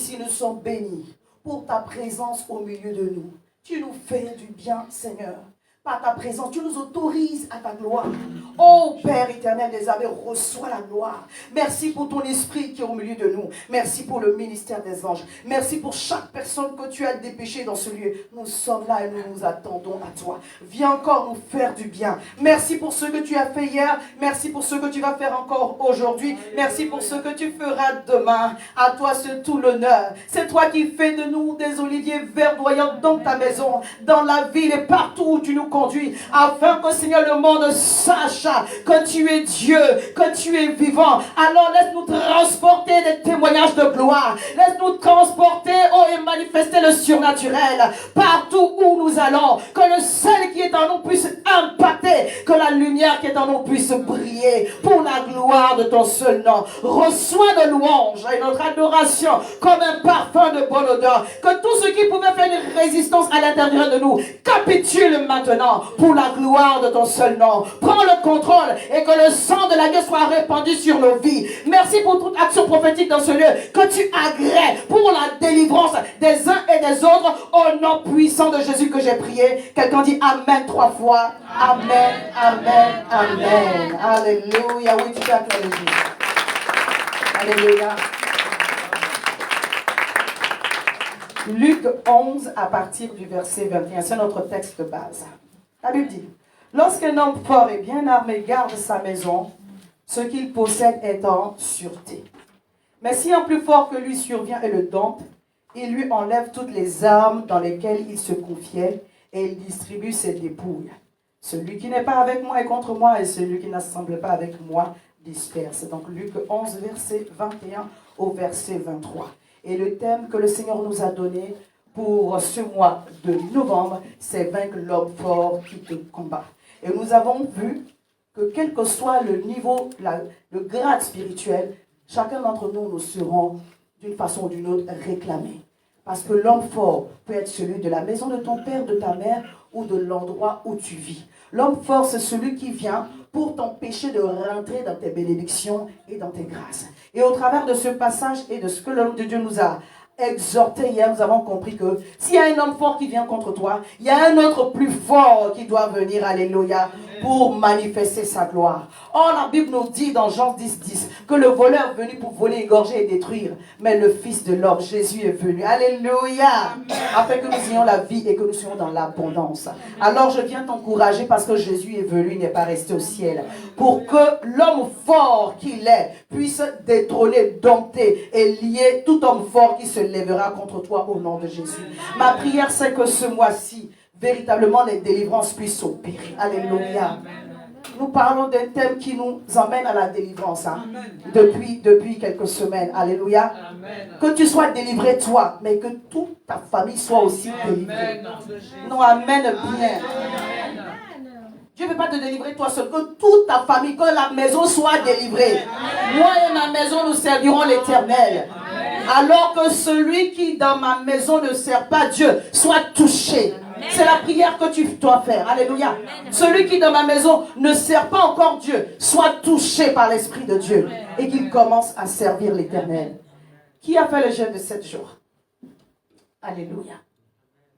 ici, nous sommes bénis pour ta présence au milieu de nous. Tu nous fais du bien, Seigneur. Par ta présence, tu nous autorises à ta gloire. Ô Père éternel des armées, reçois la gloire. Merci pour ton esprit qui est au milieu de nous. Merci pour le ministère des anges. Merci pour chaque personne que tu as dépêchée dans ce lieu. Nous sommes là et nous nous attendons à toi. Viens encore nous faire du bien. Merci pour ce que tu as fait hier. Merci pour ce que tu vas faire encore aujourd'hui. Merci pour ce que tu feras demain. À toi c'est tout l'honneur. C'est toi qui fais de nous des oliviers verdoyants dans ta maison, dans la ville et partout où tu nous conduis, afin que, Seigneur, le monde sache que tu es Dieu, que tu es vivant. Alors laisse-nous transporter des témoignages de gloire. Laisse-nous transporter, et manifester le surnaturel partout où nous allons. Que le sel qui est en nous puisse impacter, que la lumière qui est en nous puisse briller pour la gloire de ton seul nom. Reçois de louange et notre adoration comme un parfum de bonne odeur. Que tout ce qui pouvait faire une résistance à l'intérieur de nous capitule maintenant pour la gloire de ton seul nom. Prends le contrôle et que le sang de l'agneau soit répandu sur nos vies. Merci pour toute action prophétique dans ce lieu que tu agrées pour la délivrance des uns et des autres au nom puissant de Jésus que j'ai prié. Quelqu'un dit Amen 3 fois. Amen, Amen, Amen. Alléluia. Oui, tu peux acclamer Jésus. Alléluia. Luc 11 à partir du verset 21. C'est notre texte de base. La Bible dit, lorsqu'un homme fort et bien armé garde sa maison, ce qu'il possède est en sûreté. Mais si un plus fort que lui survient et le dompte, il lui enlève toutes les armes dans lesquelles il se confiait et il distribue ses dépouilles. Celui qui n'est pas avec moi est contre moi et celui qui n'assemble pas avec moi disperse. Donc Luc 11, verset 21 au verset 23. Et le thème que le Seigneur nous a donné pour ce mois de novembre, c'est vaincre l'homme fort qui te combat. Et nous avons vu que quel que soit le niveau, le grade spirituel, chacun d'entre nous, nous serons d'une façon ou d'une autre réclamés. Parce que l'homme fort peut être celui de la maison de ton père, de ta mère ou de l'endroit où tu vis. L'homme fort, c'est celui qui vient pour t'empêcher de rentrer dans tes bénédictions et dans tes grâces. Et au travers de ce passage et de ce que l'homme de Dieu nous a exhorté hier, nous avons compris que s'il y a un homme fort qui vient contre toi, il y a un autre plus fort qui doit venir, alléluia, pour manifester sa gloire. Or, la Bible nous dit dans Jean 10, que le voleur est venu pour voler, égorger et détruire, mais le Fils de l'homme, Jésus, est venu, alléluia, afin que nous ayons la vie et que nous soyons dans l'abondance. Alors, je viens t'encourager parce que Jésus est venu, il n'est pas resté au ciel, pour que l'homme fort qu'il est puisse détrôner, dompter et lier tout homme fort qui se lèvera contre toi au nom de Jésus. Ma prière, c'est que ce mois-ci, véritablement, les délivrances puissent opérer. Alléluia. Nous parlons d'un thème qui nous emmène à la délivrance depuis quelques semaines. Alléluia. Que tu sois délivré toi, mais que toute ta famille soit aussi délivrée. Non, amen bien. Dieu ne veut pas te délivrer toi seul, que toute ta famille, que la maison soit délivrée. Moi et ma maison, nous servirons l'Éternel. Alors que celui qui dans ma maison ne sert pas Dieu soit touché. C'est la prière que tu dois faire. Alléluia. Celui qui dans ma maison ne sert pas encore Dieu soit touché par l'Esprit de Dieu et qu'il commence à servir l'Éternel. Qui a fait le jeûne de 7 jours? Alléluia.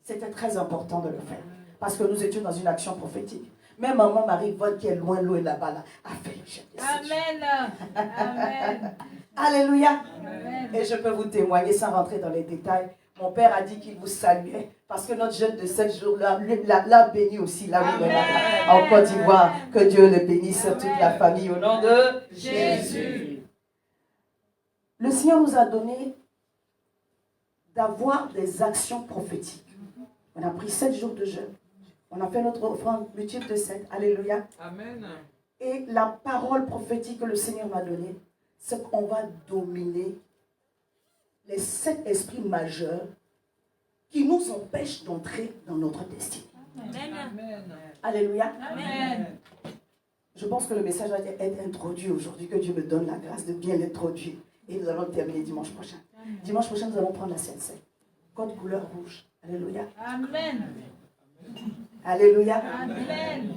C'était très important de le faire parce que nous étions dans une action prophétique. Même maman Marie-Vonne qui est loin là-bas a fait le jeûne de 7 jours. Amen. Amen. Alléluia. Amen. Et je peux vous témoigner sans rentrer dans les détails. Mon père a dit qu'il vous saluait parce que notre jeûne de 7 jours l'a béni aussi là où il est là, en Côte d'Ivoire. Que Dieu le bénisse toute la famille au nom de Jésus. Le Seigneur nous a donné d'avoir des actions prophétiques. On a pris 7 jours de jeûne. On a fait notre offrande multiple de 7. Alléluia. Amen. Et la parole prophétique que le Seigneur m'a donnée, c'est qu'on va dominer les 7 esprits majeurs qui nous empêchent d'entrer dans notre destinée. Amen. Alléluia. Amen. Je pense que le message va être introduit aujourd'hui, que Dieu me donne la grâce de bien l'introduire. Et nous allons terminer dimanche prochain. Dimanche prochain, nous allons prendre la Sainte Seine. Code couleur rouge. Alléluia. Amen. Alléluia. Amen.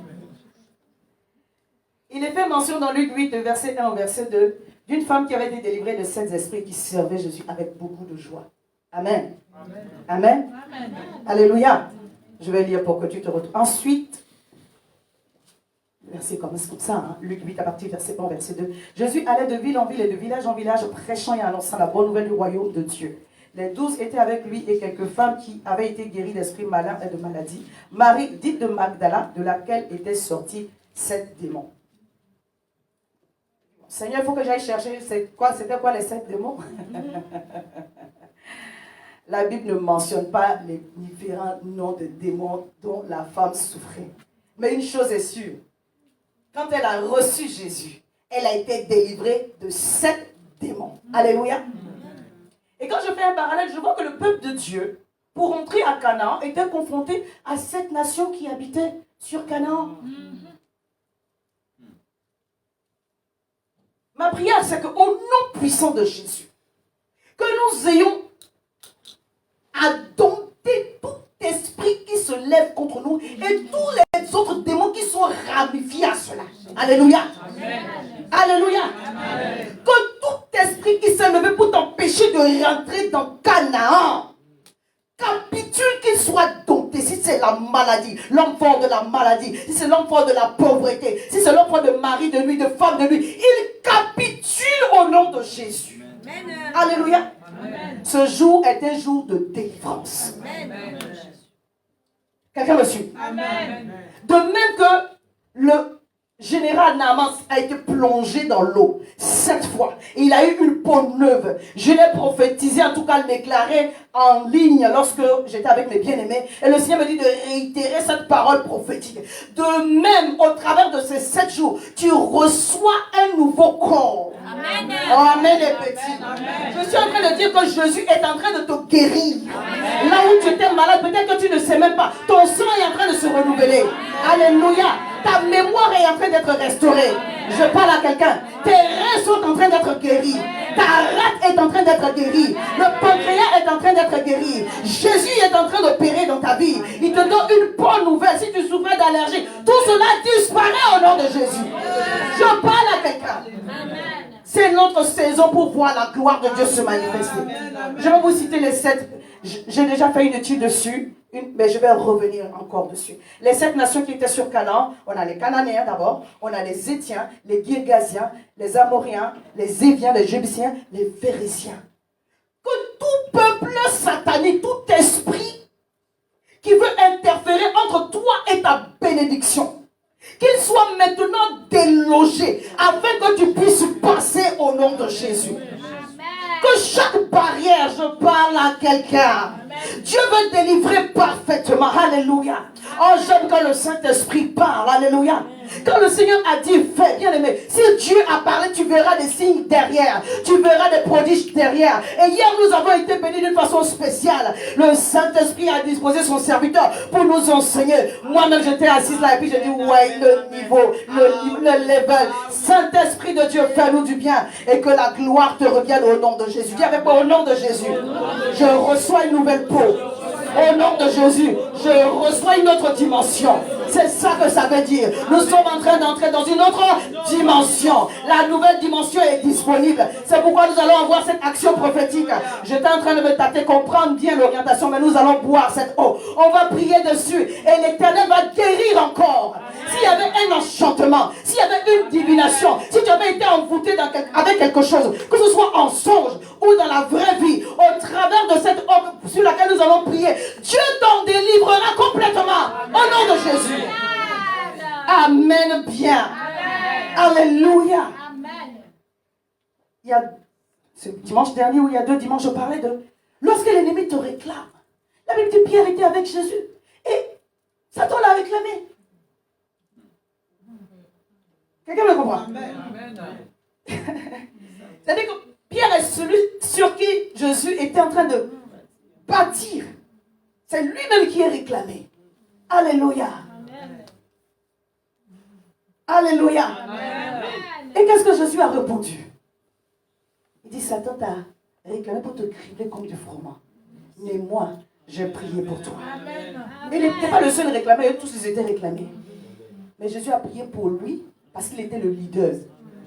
Il est fait mention dans Luc 8, verset 1 au verset 2, d'une femme qui avait été délivrée de 7 esprits qui servaient Jésus avec beaucoup de joie. Amen. Amen. Alléluia. Je vais lire pour que tu te retrouves. Ensuite, verset comme ça, hein? Luc 8 à partir verset 1, verset 2. Jésus allait de ville en ville et de village en village, prêchant et annonçant la bonne nouvelle du royaume de Dieu. Les 12 étaient avec lui et quelques femmes qui avaient été guéries d'esprits malins et de maladies. Marie, dite de Magdala, de laquelle étaient sortis 7 démons. Seigneur, il faut que j'aille chercher, c'était quoi les 7 démons? La Bible ne mentionne pas les différents noms de démons dont la femme souffrait. Mais une chose est sûre, quand elle a reçu Jésus, elle a été délivrée de 7 démons. Alléluia. Et quand je fais un parallèle, je vois que le peuple de Dieu, pour entrer à Canaan, était confronté à 7 nations qui habitaient sur Canaan. Ma prière, c'est qu'au nom puissant de Jésus, que nous ayons à dompter tout esprit qui se lève contre nous et tous les autres démons qui sont ramifiés à cela. Alléluia. Amen. Alléluia. Amen. Que tout esprit qui s'est levé pour t'empêcher de rentrer dans Canaan capitule, qu'il soit dompté. Si c'est la maladie, l'homme fort de la maladie, si c'est l'homme fort de la pauvreté, si c'est l'homme fort de mari de lui, de femme de lui, il capitule au nom de Jésus. Amen. Alléluia. Amen. Ce jour est un jour de délivrance. Amen. Quelqu'un me suit? Amen. De même que le général Naaman a été plongé dans l'eau 7 fois. Il a eu une peau neuve. Je l'ai prophétisé, en tout cas le déclaré en ligne lorsque j'étais avec mes bien-aimés. Et le Seigneur me dit de réitérer cette parole prophétique. De même, au travers de ces 7 jours, tu reçois un nouveau corps. Amen. Amen les petits. Amen. Je suis en train de dire que Jésus est en train de te guérir. Amen. Là où tu étais malade, peut-être que tu ne sais même pas. Ton sang est en train de se renouveler. Amen. Alléluia. Ta mémoire est en train d'être restaurée. Je parle à quelqu'un. Tes reins sont en train d'être guéris. Ta rate est en train d'être guérie. Le pancréas est en train d'être guéri. Jésus est en train d'opérer dans ta vie. Il te donne une bonne nouvelle. Si tu souffrais d'allergie, tout cela disparaît au nom de Jésus. Je parle à quelqu'un. C'est notre saison pour voir la gloire de Dieu se manifester. Je vais vous citer les 7. J'ai déjà fait une étude dessus. Mais je vais revenir encore dessus. Les 7 nations qui étaient sur Canaan, on a les Cananéens d'abord, on a les Étiens, les Girgasiens, les Amoriens, les Éviens, les Jébusiens, les Phérésiens. Que tout peuple satanique, tout esprit qui veut interférer entre toi et ta bénédiction, qu'il soit maintenant délogé afin que tu puisses passer au nom de Jésus. Que chaque barrière, je parle à quelqu'un. Dieu veut délivrer parfaitement. Alléluia. Oh, j'aime quand le Saint-Esprit parle. Alléluia. Quand le Seigneur a dit, fais, bien aimé, si Dieu a parlé, tu verras des signes derrière. Tu verras des prodiges derrière. Et hier, nous avons été bénis d'une façon spéciale. Le Saint-Esprit a disposé son serviteur pour nous enseigner. Moi-même, j'étais assise là et puis j'ai dit, ouais, le niveau, le level. Saint-Esprit de Dieu, fais-nous du bien. Et que la gloire te revienne au nom de Jésus. Dis avec moi, au nom de Jésus. Je reçois une nouvelle peau. Au nom de Jésus, je reçois une autre dimension. C'est ça que ça veut dire. Nous sommes en train d'entrer dans une autre dimension. La nouvelle dimension est disponible. C'est pourquoi nous allons avoir cette action prophétique. J'étais en train de me tâter, comprendre bien l'orientation, mais nous allons boire cette eau. On va prier dessus et l'Éternel va guérir encore. S'il y avait un enchantement, s'il y avait une divination, si tu avais été envoûté avec quelque chose, que ce soit en songe ou dans la vraie vie, au travers de cette eau sur laquelle nous allons prier, Dieu t'en délivrera complètement. Au nom de Jésus. Amen. Bien. Amen. Alléluia. Amen. Il y a ce dimanche dernier ou il y a 2 dimanches, je parlais de lorsque l'ennemi te réclame. La Bible dit Pierre était avec Jésus et Satan l'a réclamé. Quelqu'un me comprend? C'est-à-dire que Pierre est celui sur qui Jésus était en train de bâtir. C'est lui-même qui est réclamé. Alléluia. Amen. Alléluia. Amen. Et qu'est-ce que Jésus a répondu? Il dit, Satan t'a réclamé pour te cribler comme du froment. Mais moi, j'ai prié pour toi. Amen. Il n'était pas le seul réclamé, tous ils étaient réclamés. Mais Jésus a prié pour lui parce qu'il était le leader.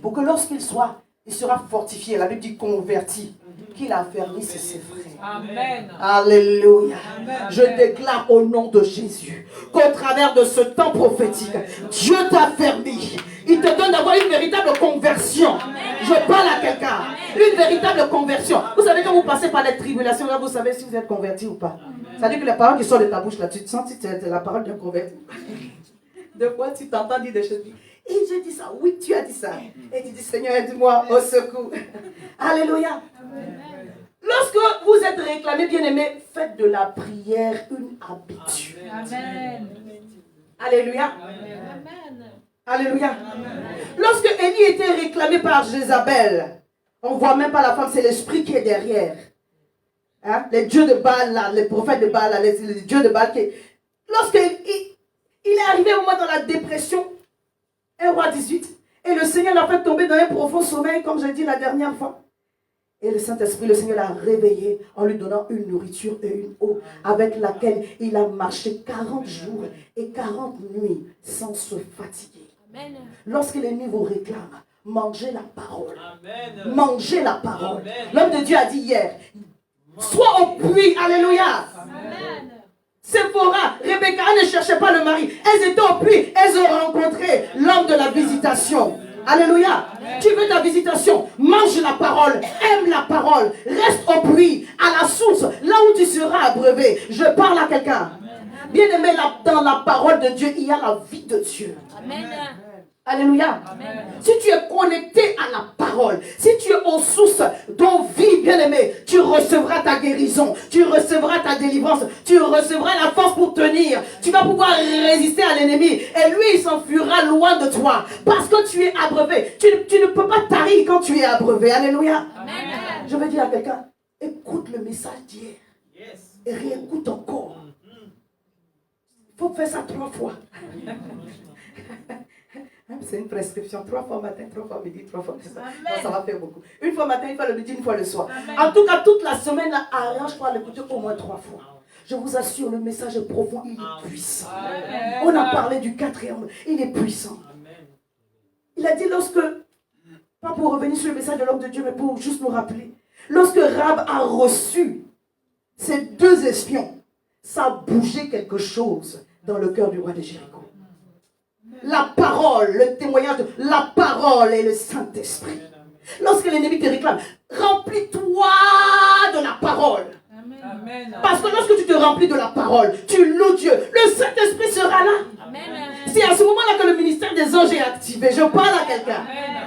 Pour que lorsqu'il soit, il sera fortifié. La Bible dit converti. qu'il affermisse ses frères. Amen. Alléluia. Amen. Je déclare au nom de Jésus qu'au travers de ce temps prophétique, Dieu t'affermit. Il te donne d'avoir une véritable conversion. Je parle à quelqu'un. Une véritable conversion. Vous savez, quand vous passez par les tribulations, là, vous savez si vous êtes converti ou pas. Ça veut dire que les paroles qui sortent de ta bouche, là, tu te sens si c'est la parole d'un converti. Des fois, tu t'entends dire des choses. Et je dis ça, oui, tu as dit ça. Et tu dis, Seigneur, aide-moi au secours. Alléluia. Lorsque vous êtes réclamé, bien-aimé, faites de la prière une habitude. Amen. Alléluia. Amen. Alléluia. Lorsque Élie était réclamé par Jézabel, on ne voit même pas la femme, c'est l'esprit qui est derrière. Hein? Les dieux de Baal, là, les prophètes de Baal, là, les dieux de Baal. Lorsqu'il est arrivé au moment dans la dépression, 1 roi 18, et le Seigneur l'a fait tomber dans un profond sommeil, comme j'ai dit la dernière fois. Et le Saint-Esprit, le Seigneur l'a réveillé en lui donnant une nourriture et une eau avec laquelle il a marché 40 jours et 40 nuits sans se fatiguer. Amen. Lorsque l'ennemi vous réclame, mangez la parole. Amen. Mangez la parole. Amen. L'homme de Dieu a dit hier, sois au puits, alléluia. Amen. Séphora, Rebecca, elles ne cherchaient pas le mari. Elles étaient au puits, elles ont rencontré l'homme de la visitation. Alléluia. Tu veux ta visitation, mange la parole, aime la parole, reste au puits, à la source, là où tu seras abreuvé. Je parle à quelqu'un. Bien aimé, dans la parole de Dieu, il y a la vie de Dieu. Amen. Alléluia. Amen. Si tu es connecté à la parole, si tu es aux sources dont vie, bien-aimé, tu recevras ta guérison, tu recevras ta délivrance, tu recevras la force pour tenir. Tu vas pouvoir résister à l'ennemi et lui, il s'enfuira loin de toi parce que tu es abreuvé. Tu ne peux pas tarir quand tu es abreuvé. Alléluia. Amen. Je veux dire à quelqu'un, écoute le message d'hier Yes. et réécoute encore. Il faut faire ça 3 fois. C'est une prescription. 3 fois matin, 3 fois midi, 3 fois le soir. Non, ça va faire beaucoup. Une fois matin, une fois le midi, une fois le soir. Amen. En tout cas, toute la semaine, là, arrange-toi à l'écouter au moins 3 fois. Je vous assure, le message est profond, il est puissant. Amen. On a parlé du 4e, il est puissant. Amen. Il a dit lorsque, pas pour revenir sur le message de l'homme de Dieu, mais pour juste nous rappeler, lorsque Rab a reçu ces 2 espions, ça a bougé quelque chose dans le cœur du roi de Jéricho. La parole, le témoignage de la parole et le Saint-Esprit. Lorsque l'ennemi te réclame, remplis-toi de la parole. Amen. Parce que lorsque tu te remplis de la parole, tu loues Dieu, le Saint-Esprit sera là. Amen. C'est à ce moment-là que le ministère des anges est activé. Je parle à quelqu'un.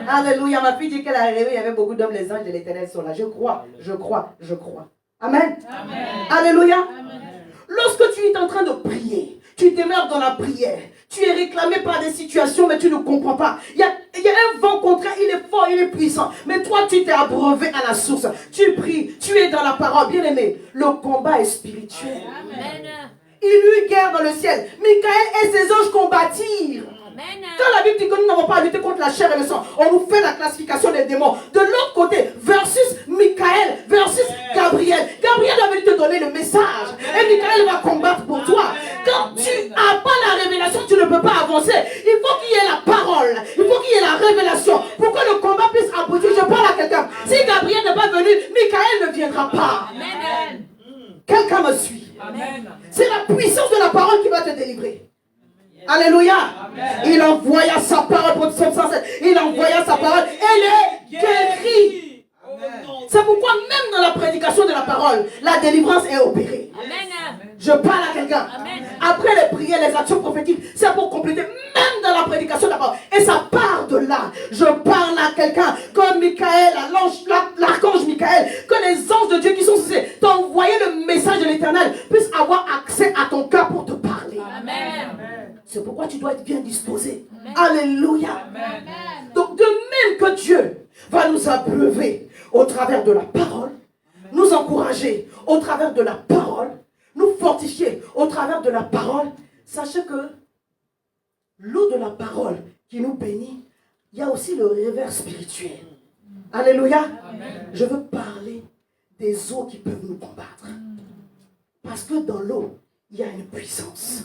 Alléluia. Ma fille dit qu'elle est arrivée, il y avait beaucoup d'hommes, les anges de l'Éternel sont là. Je crois, je crois, je crois. Amen. Amen. Alléluia. Amen. Lorsque tu es en train de prier, tu demeures dans la prière. Tu es réclamé par des situations, mais tu ne comprends pas. Il y a un vent contraire, il est fort, il est puissant. Mais toi, tu t'es abreuvé à la source. Tu pries, tu es dans la parole. Bien aimé, le combat est spirituel. Amen. Il eut guerre dans le ciel. Michael et ses anges combattirent. Amen. Quand la Bible dit que nous n'avons pas à lutter contre la chair et le sang, on nous fait la classification des démons. De l'autre côté, versus Michael, versus Gabriel. Gabriel va venir te donner le message. Et Michael va combattre pour toi. Quand tu n'as pas la révélation, tu ne peux pas avancer. Il faut qu'il y ait la parole. Il faut qu'il y ait la révélation. Pour que le combat puisse aboutir. Je parle à quelqu'un. Si Gabriel n'est pas venu, Michael ne viendra pas. Amen. Quelqu'un me suit. Amen. C'est la puissance de la parole qui va te délivrer. Alléluia. Il envoya sa parole pour Psaume 107. Il envoya sa parole. Elle est guérie. C'est pourquoi même dans la prédication de la parole, la délivrance est opérée. Amen. Je parle à quelqu'un. Amen. Après les prières, les actions prophétiques, c'est pour compléter même dans la prédication de la parole. Et ça part de là. Je parle à quelqu'un comme Michael, l'archange Michael, que les anges de Dieu qui sont censés t'envoyer le message de l'Éternel puissent avoir accès à ton cœur pour te parler. Amen. C'est pourquoi tu dois être bien disposé. Amen. Alléluia. Amen. Donc de même que Dieu va nous abreuver au travers de la parole, nous encourager au travers de la parole, nous fortifier au travers de la parole, sachez que l'eau de la parole qui nous bénit, il y a aussi le revers spirituel. Alléluia. Amen. Je veux parler des eaux qui peuvent nous combattre. Parce que dans l'eau, il y a une puissance.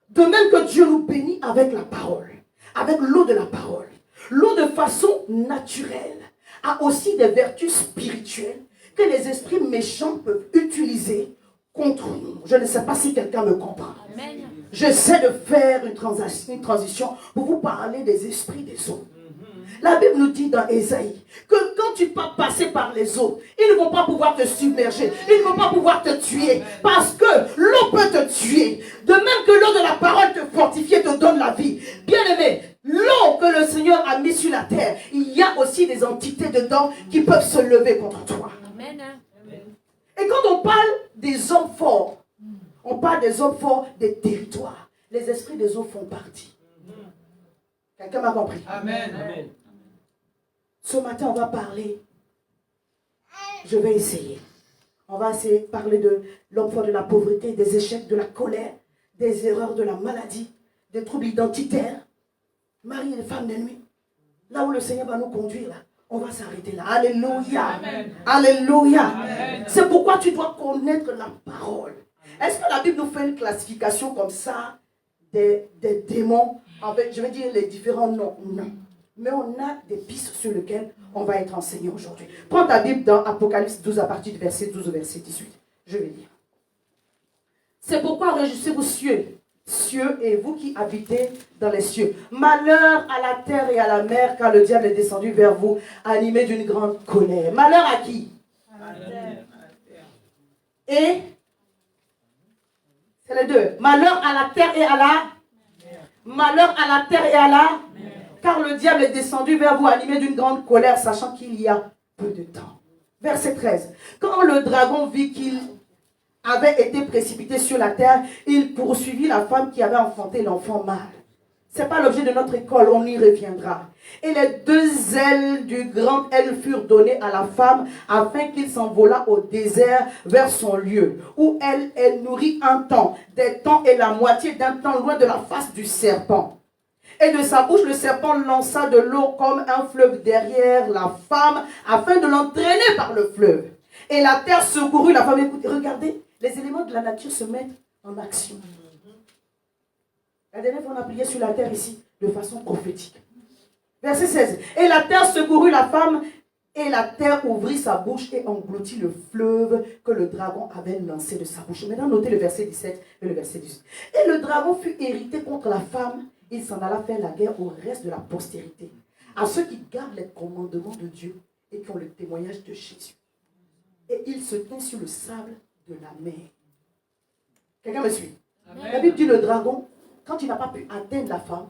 De même que Dieu nous bénit avec la parole, avec l'eau de la parole, l'eau de façon naturelle, a aussi des vertus spirituelles que les esprits méchants peuvent utiliser contre nous. Je ne sais pas si quelqu'un me comprend. Amen. J'essaie de faire une transition pour vous parler des esprits des eaux. La Bible nous dit dans Ésaïe que quand tu vas passer par les eaux, ils ne vont pas pouvoir te submerger, ils ne vont pas pouvoir te tuer, parce que l'eau peut te tuer. De même que l'eau de la parole te fortifie et te donne la vie. Bien-aimé, l'eau que le Seigneur a mise sur la terre, il y a aussi des entités dedans qui peuvent se lever contre toi. Amen. Et quand on parle des hommes forts, on parle des hommes forts des territoires. Les esprits des eaux font partie. Quelqu'un m'a compris? Amen. Amen. Ce matin, on va parler. Je vais essayer. On va essayer de parler de l'homme fort de la pauvreté, des échecs, de la colère, des erreurs de la maladie, des troubles identitaires. Marie et femme de nuit. Là où le Seigneur va nous conduire, là, on va s'arrêter là. Alléluia. Amen. Alléluia. Amen. C'est pourquoi tu dois connaître la parole. Est-ce que la Bible nous fait une classification comme ça des démons, avec, je veux dire, les différents noms? Non. Mais on a des pistes sur lesquelles on va être enseigné aujourd'hui. Prends ta Bible dans Apocalypse 12 à partir du verset 12 au verset 18. Je vais lire. C'est pourquoi réjouissez-vous cieux et vous qui habitez dans les cieux. Malheur à la terre et à la mer, car le diable est descendu vers vous, animé d'une grande colère. Malheur à qui? À la terre. Et c'est les deux. Malheur à la terre et à la malheur à la terre et à la car le diable est descendu vers vous animé d'une grande colère, sachant qu'il y a peu de temps. Verset 13. Quand le dragon vit qu'il avait été précipité sur la terre, il poursuivit la femme qui avait enfanté l'enfant mâle. Ce n'est pas l'objet de notre école, on y reviendra. Et les deux ailes du grand aile furent données à la femme afin qu'il s'envolât au désert vers son lieu, où elle est nourrie un temps, des temps et la moitié d'un temps loin de la face du serpent. Et de sa bouche, le serpent lança de l'eau comme un fleuve derrière la femme afin de l'entraîner par le fleuve. Et la terre secourut la femme. Écoutez, regardez, les éléments de la nature se mettent en action. La dernière fois, on a prié sur la terre ici, de façon prophétique. Verset 16. Et la terre secourut la femme, et la terre ouvrit sa bouche et engloutit le fleuve que le dragon avait lancé de sa bouche. Maintenant, notez le verset 17 et le verset 18. Et le dragon fut irrité contre la femme, il s'en alla faire la guerre au reste de la postérité, à ceux qui gardent les commandements de Dieu et qui ont le témoignage de Jésus. Et il se tint sur le sable de la mer. Quelqu'un me suit? Amen. La Bible dit le dragon, quand il n'a pas pu atteindre la femme,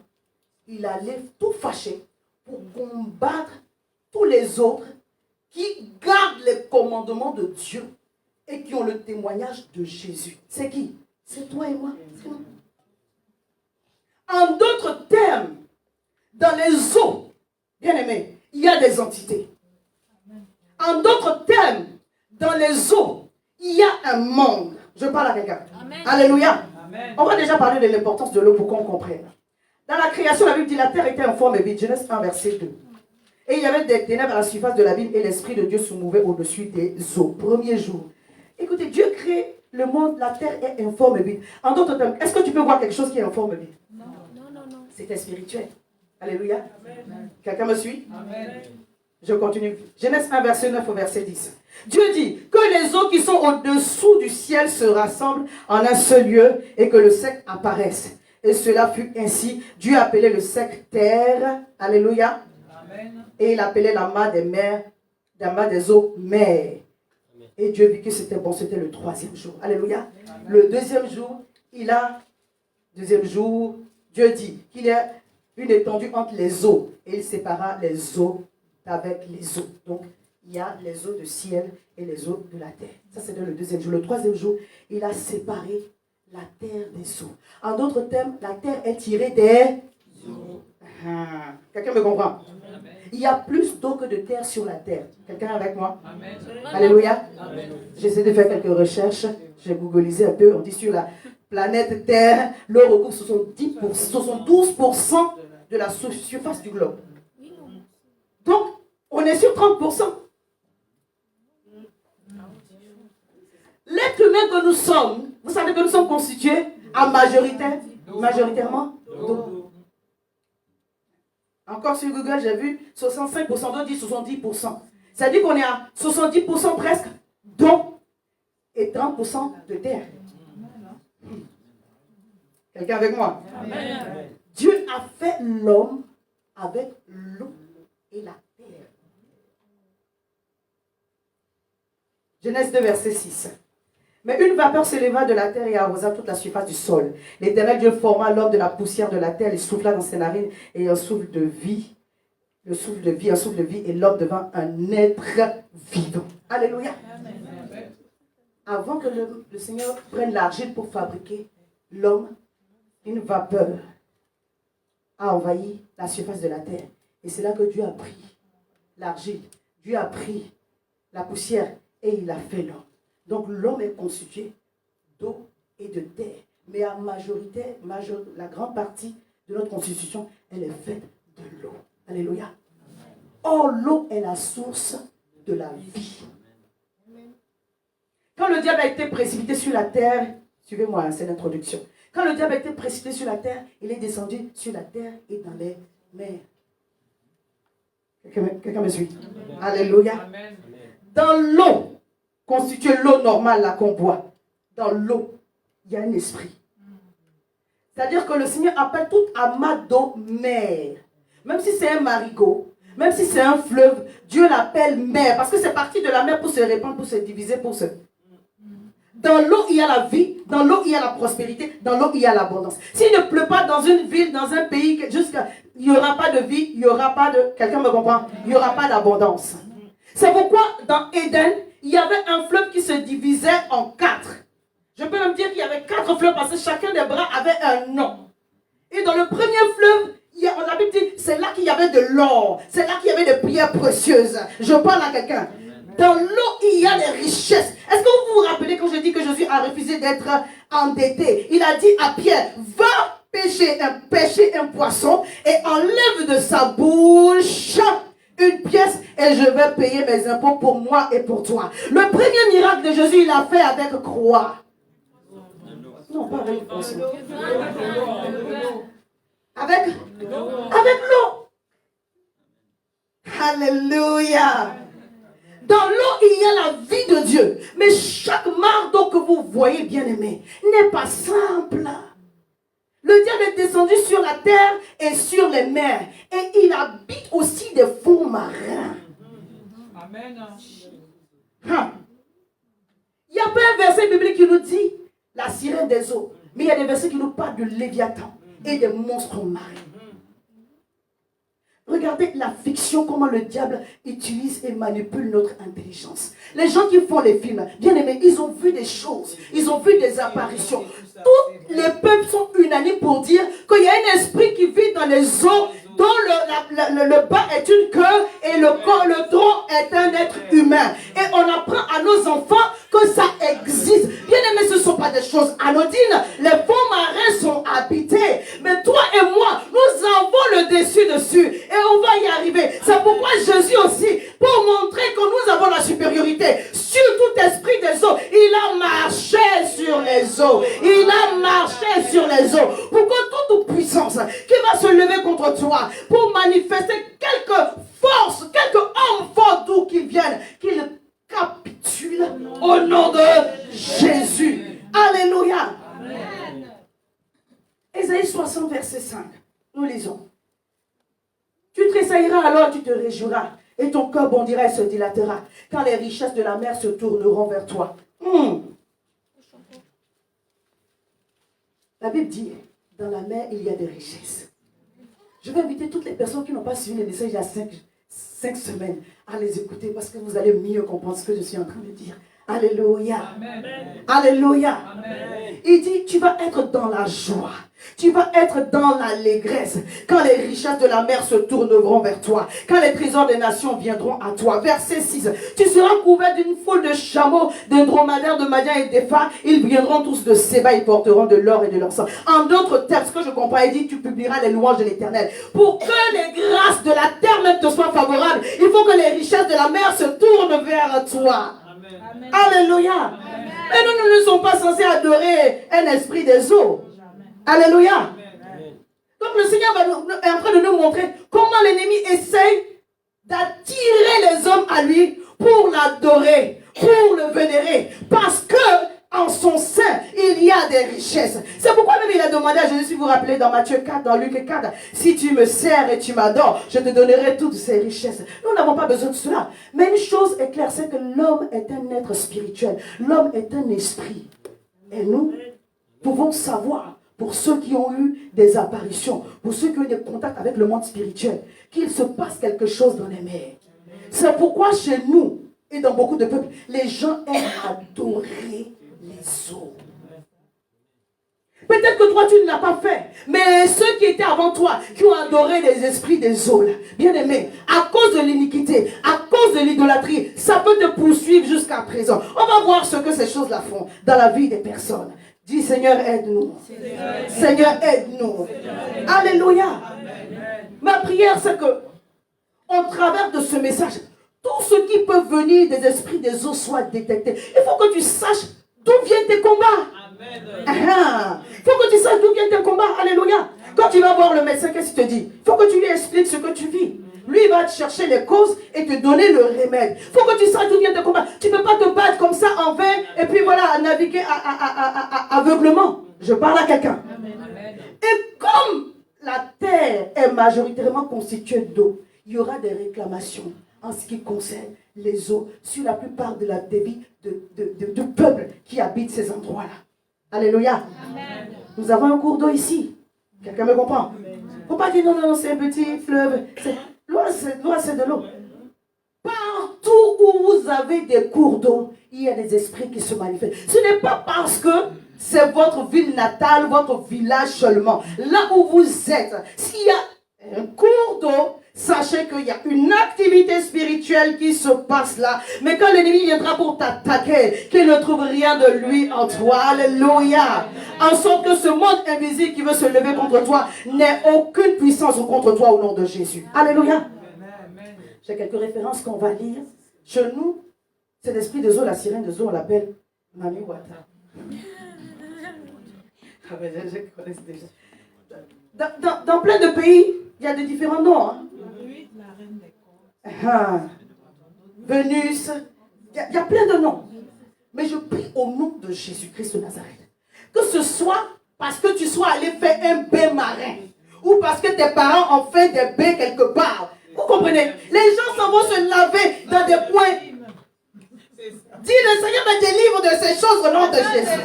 il allait tout fâché pour combattre tous les autres qui gardent les commandements de Dieu et qui ont le témoignage de Jésus. C'est qui? C'est toi et moi. C'est nous. En d'autres termes, dans les eaux, bien aimé, il y a des entités. En d'autres termes, dans les eaux, il y a un monde. Je parle à quelqu'un. Alléluia. Amen. On va déjà parler de l'importance de l'eau pour qu'on comprenne. Dans la création, la Bible dit la terre était en forme vide. Genèse 1, verset 2. Et il y avait des ténèbres à la surface de l'abîme et l'Esprit de Dieu se mouvait au-dessus des eaux. Premier jour. Écoutez, Dieu crée le monde, la terre est informe vide. En d'autres termes, est-ce que tu peux voir quelque chose qui est informe vide? Non. C'était spirituel. Alléluia. Quelqu'un me suit? Amen. Je continue. Genèse 1, verset 9 au verset 10. Dieu dit que les eaux qui sont au-dessous du ciel se rassemblent en un seul lieu et que le sec apparaisse. Et cela fut ainsi. Dieu appelait le sec terre. Alléluia. Amen. Et il appelait la mare des mers, la mare des eaux, mer. Et Dieu vit que c'était bon, c'était le troisième jour. Alléluia. Le deuxième jour, Dieu dit qu'il y a une étendue entre les eaux. Et il sépara les eaux avec les eaux. Donc, il y a les eaux du ciel et les eaux de la terre. Ça, c'est dans le deuxième jour. Le troisième jour, il a séparé la terre des eaux. En d'autres termes, la terre est tirée des eaux. Quelqu'un me comprend? Amen. Il y a plus d'eau que de terre sur la terre. Quelqu'un est avec moi? Amen. Alléluia. Amen. J'essaie de faire quelques recherches. J'ai googlisé un peu. On dit sur la planète Terre, l'eau recouvre 72% de la surface du globe. Donc, on est sur 30%. L'être humain que nous sommes, vous savez que nous sommes constitués majoritairement d'eau. Encore sur Google, j'ai vu 65%, d'autres disent 70%. Ça dit qu'on est à 70% presque d'eau et 30% de terre. Quelqu'un avec moi? Amen. Dieu a fait l'homme avec l'eau et la terre. Genèse 2, verset 6. Mais une vapeur s'éleva de la terre et arrosa toute la surface du sol. L'Éternel Dieu forma l'homme de la poussière de la terre, il souffla dans ses narines et un souffle de vie. Un souffle de vie, et l'homme devint un être vivant. Alléluia. Amen. Avant que le Seigneur prenne l'argile pour fabriquer l'homme, une vapeur a envahi la surface de la terre. Et c'est là que Dieu a pris l'argile, Dieu a pris la poussière et il a fait l'homme. Donc l'homme est constitué d'eau et de terre. Mais à la grande partie de notre constitution, elle est faite de l'eau. Alléluia. Or, l'eau est la source de la vie. Quand le diable a été précipité sur la terre, suivez-moi, c'est l'introduction. Quand le diable a été précipité sur la terre, il est descendu sur la terre et dans les mers. Quelqu'un me suit? Amen. Alléluia. Amen. Dans l'eau, constituée l'eau normale là qu'on boit, dans l'eau, il y a un esprit. C'est-à-dire que le Seigneur appelle tout amas d'eau mer. Même si c'est un marigot, même si c'est un fleuve, Dieu l'appelle mer. Parce que c'est parti de la mer pour se répandre, pour se diviser, pour se... Dans l'eau, il y a la vie. Dans l'eau, il y a la prospérité. Dans l'eau, il y a l'abondance. S'il ne pleut pas dans une ville, dans un pays, il n'y aura pas de vie, il n'y aura pas de... Quelqu'un me comprend? Il n'y aura pas d'abondance. C'est pourquoi, dans Éden, il y avait un fleuve qui se divisait en 4. Je peux même dire qu'il y avait 4 fleuves parce que chacun des bras avait un nom. Et dans le premier fleuve, la Bible dit, c'est là qu'il y avait de l'or. C'est là qu'il y avait des pierres précieuses. Je parle à quelqu'un. Dans l'eau, il y a des richesses. Est-ce que vous vous rappelez quand je dis que Jésus a refusé d'être endetté? Il a dit à Pierre, va pêcher un poisson et enlève de sa bouche une pièce et je vais payer mes impôts pour moi et pour toi. Le premier miracle de Jésus, il l'a fait avec croix. Non, pas avec poisson. Avec l'eau. Alléluia. Dans l'eau, il y a la vie de Dieu. Mais chaque mare d'eau que vous voyez, bien aimé, n'est pas simple. Le diable est descendu sur la terre et sur les mers. Et il habite aussi des fonds marins. Amen. Il n'y a pas un verset biblique qui nous dit la sirène des eaux. Mais il y a des versets qui nous parlent de Léviathan et des monstres marins. Regardez la fiction, comment le diable utilise et manipule notre intelligence. Les gens qui font les films, bien aimés, ils ont vu des choses, ils ont vu des apparitions. Tous les peuples sont unanimes pour dire qu'il y a un esprit qui vit dans les eaux, dont le bas est une queue et le tronc est un être humain. Et on apprend à nos enfants que ça existe. Bien aimé, ce ne sont pas des choses anodines. Les fonds marins sont habités. Mais toi et moi, nous avons le dessus. Et on va y arriver. C'est pourquoi Jésus aussi, pour montrer que nous avons la supériorité sur tout esprit des eaux, il a marché sur les eaux. Il a marché sur les eaux. Pour que toute puissance qui va se lever contre toi, pour manifester quelque force, quelque homme fort d'où qu'il vienne, qu'il capitule au nom de Jésus. Alléluia. Amen. Ésaïe 60, verset 5. Nous lisons. Tu tressailleras alors, tu te réjouiras, et ton cœur bondira et se dilatera, quand les richesses de la mer se tourneront vers toi. La Bible dit, dans la mer, il y a des richesses. Je vais inviter toutes les personnes qui n'ont pas suivi les messages il y a 5 semaines à les écouter parce que vous allez mieux comprendre ce que je suis en train de dire. Alléluia. Amen. Alléluia. Amen. Il dit, tu vas être dans la joie. Tu vas être dans l'allégresse quand les richesses de la mer se tourneront vers toi, quand les trésors des nations viendront à toi. Verset 6. Tu seras couvert d'une foule de chameaux, de dromadaires, de Madian et d'Épha. Ils viendront tous de Séba, ils porteront de l'or et de l'encens. En d'autres termes, ce que je comprends, il dit, tu publieras les louanges de l'Éternel. Pour que les grâces de la terre même te soient favorables, il faut que les richesses de la mer se tournent vers toi. Amen. Alléluia. Amen. Mais nous ne sommes pas censés adorer un esprit des eaux. Alléluia. Amen. Donc le Seigneur est en train de nous montrer comment l'ennemi essaye d'attirer les hommes à lui pour l'adorer, pour le vénérer. Parce que en son sein, il y a des richesses. C'est pourquoi même il a demandé à Jésus, si vous vous rappelez dans Matthieu 4, dans Luc 4, si tu me sers et tu m'adores, je te donnerai toutes ces richesses. Nous n'avons pas besoin de cela. Mais une chose est claire, c'est que l'homme est un être spirituel. L'homme est un esprit. Et nous pouvons savoir, pour ceux qui ont eu des apparitions, pour ceux qui ont eu des contacts avec le monde spirituel, qu'il se passe quelque chose dans les mers. C'est pourquoi chez nous, et dans beaucoup de peuples, les gens aiment adorer les eaux. Peut-être que toi tu ne l'as pas fait, mais ceux qui étaient avant toi, qui ont adoré les esprits des eaux, là, bien aimés, à cause de l'iniquité, à cause de l'idolâtrie, ça peut te poursuivre jusqu'à présent. On va voir ce que ces choses-là font dans la vie des personnes. Dis Seigneur, aide-nous. Seigneur, aide-nous. Alléluia. Ma prière, c'est que, au travers de ce message, tout ce qui peut venir des esprits des eaux soit détecté. Il faut que tu saches d'où viennent tes combats. Il faut que tu saches d'où viennent tes combats. Alléluia. Quand tu vas voir le médecin, qu'est-ce qu'il te dit? Il faut que tu lui expliques ce que tu vis. Lui, il va te chercher les causes et te donner le remède. Il faut que tu saches d'où viennent tes combats. Tu ne peux pas te battre comme ça en vain et puis voilà, naviguer aveuglement. Je parle à quelqu'un. Et comme la terre est majoritairement constituée d'eau, il y aura des réclamations en ce qui concerne les eaux sur la plupart de la débit de peuples qui habitent ces endroits-là. Alléluia. Amen. Nous avons un cours d'eau ici. Quelqu'un me comprend? Il ne faut pas dire non, c'est un petit fleuve. L'eau, c'est de l'eau. Partout où vous avez des cours d'eau, il y a des esprits qui se manifestent. Ce n'est pas parce que c'est votre ville natale, votre village seulement. Là où vous êtes, s'il y a un cours d'eau, sachez qu'il y a une activité spirituelle qui se passe là. Mais quand l'ennemi viendra pour t'attaquer, qu'il ne trouve rien de lui en toi. Alléluia. En sorte que ce monde invisible qui veut se lever contre toi n'ait aucune puissance contre toi au nom de Jésus. Alléluia. J'ai quelques références qu'on va lire. Chez nous, c'est l'esprit des eaux, la sirène des eaux, on l'appelle Mami Wata. Je connais déjà. Dans plein de pays, il y a des différents noms. Hein? Vénus, il y a plein de noms. Mais je prie au nom de Jésus-Christ de Nazareth. Que ce soit parce que tu sois allé faire un bain marin ou parce que tes parents ont fait des bains quelque part. Vous comprenez? Les gens s'en vont se laver dans des coins. Dis le Seigneur me délivre de ces choses au nom de Jésus.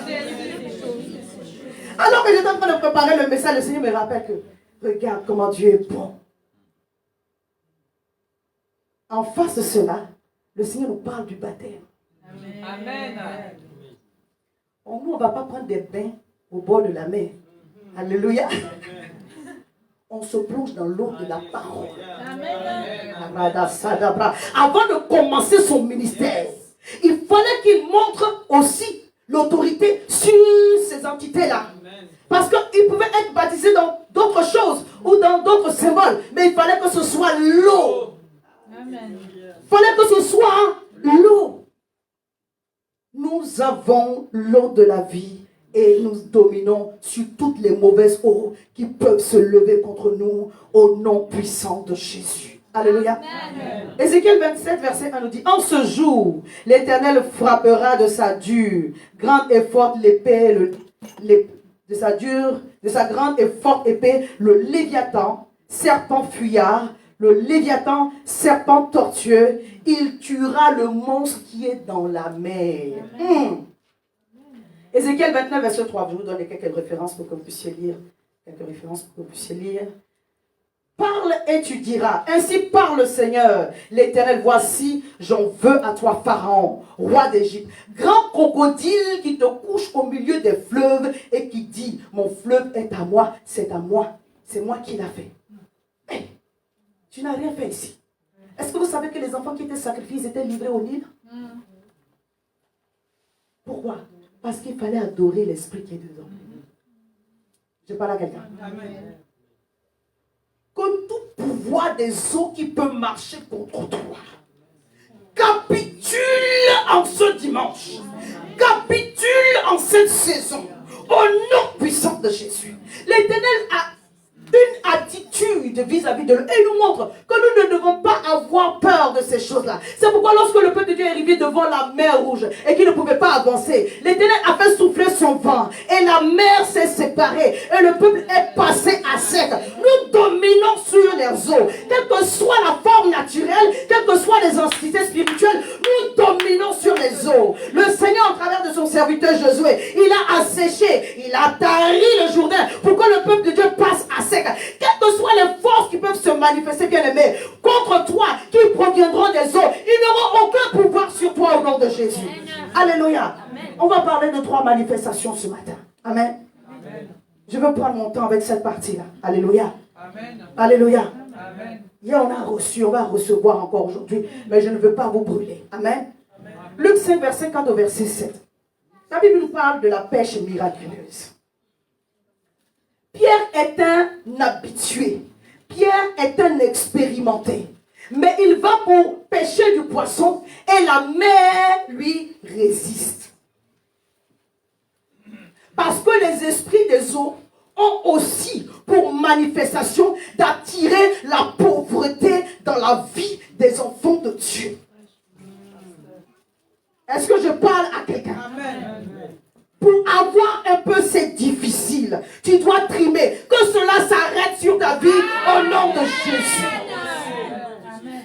Alors que j'étais en train de préparer le message, le Seigneur me rappelle que regarde comment Dieu est bon. En face de cela, le Seigneur nous parle du baptême. Amen. Nous, on ne va pas prendre des bains au bord de la mer. Alléluia. On se plonge dans l'eau de la parole. Avant de commencer son ministère, il fallait qu'il montre aussi l'autorité sur ces entités-là. Parce qu'il pouvait être baptisé dans d'autres choses ou dans d'autres symboles. Mais il fallait que ce soit l'eau. Il fallait que ce soit l'eau. Nous avons l'eau de la vie et nous dominons sur toutes les mauvaises eaux qui peuvent se lever contre nous au nom puissant de Jésus. Alléluia. Ézéchiel 27, verset 1 nous dit: en ce jour, l'Éternel frappera de sa dure, grande et forte épée, de sa grande et forte épée, le Léviathan, serpent fuyard, le Léviathan, serpent tortueux. Il tuera le monstre qui est dans la mer. Ézéchiel 29, verset 3. Je vous donne quelques références pour que vous puissiez lire. Parle et tu diras: ainsi parle le Seigneur l'Éternel, voici, j'en veux à toi, Pharaon, roi d'Égypte, grand crocodile qui te couche au milieu des fleuves et qui dit: mon fleuve est à moi, c'est moi qui l'a fait. Hey, tu n'as rien fait ici. Est-ce que vous savez que les enfants qui étaient sacrifiés étaient livrés au Nil? Pourquoi? Parce qu'il fallait adorer l'esprit qui est dedans. Je parle à quelqu'un. Que tout pouvoir des eaux qui peut marcher contre toi capitule en ce dimanche. Capitule en cette saison. Au nom puissant de Jésus. L'Éternel a une vis-à-vis de lui. Et il nous montre que nous ne devons pas avoir peur de ces choses-là. C'est pourquoi lorsque le peuple de Dieu est arrivé devant la mer rouge et qu'il ne pouvait pas avancer, l'Éternel a fait souffler son vent et la mer s'est séparée et le peuple est passé à sec. Nous dominons sur les eaux. Quelle que soit la forme naturelle, quelles que soient les entités spirituelles, nous dominons sur les eaux. Le Seigneur, au travers de son serviteur Josué, il a asséché, il a tari le Jourdain pour que le peuple de Dieu passe à sec. Quelles que soient les forces qui peuvent se manifester, bien-aimés, contre toi, qui proviendront des eaux, ils n'auront aucun pouvoir sur toi au nom de Jésus. Alléluia. On va parler de 3 manifestations ce matin. Amen. Amen. Je veux prendre mon temps avec cette partie-là. Alléluia. Amen. Alléluia. Amen. Hier, on a reçu, on va recevoir encore aujourd'hui, mais je ne veux pas vous brûler. Amen. Amen. Luc 5, verset 4 au verset 7. La Bible nous parle de la pêche miraculeuse. Pierre est un habitué. Pierre est un expérimenté. Mais il va pour pêcher du poisson et la mer lui résiste. Parce que les esprits des eaux ont aussi pour manifestation d'attirer la pauvreté dans la vie des enfants de Dieu. Est-ce que je parle à quelqu'un? Pour avoir un peu, c'est difficile. Tu dois trimer. Que cela s'arrête sur ta vie au nom de Jésus.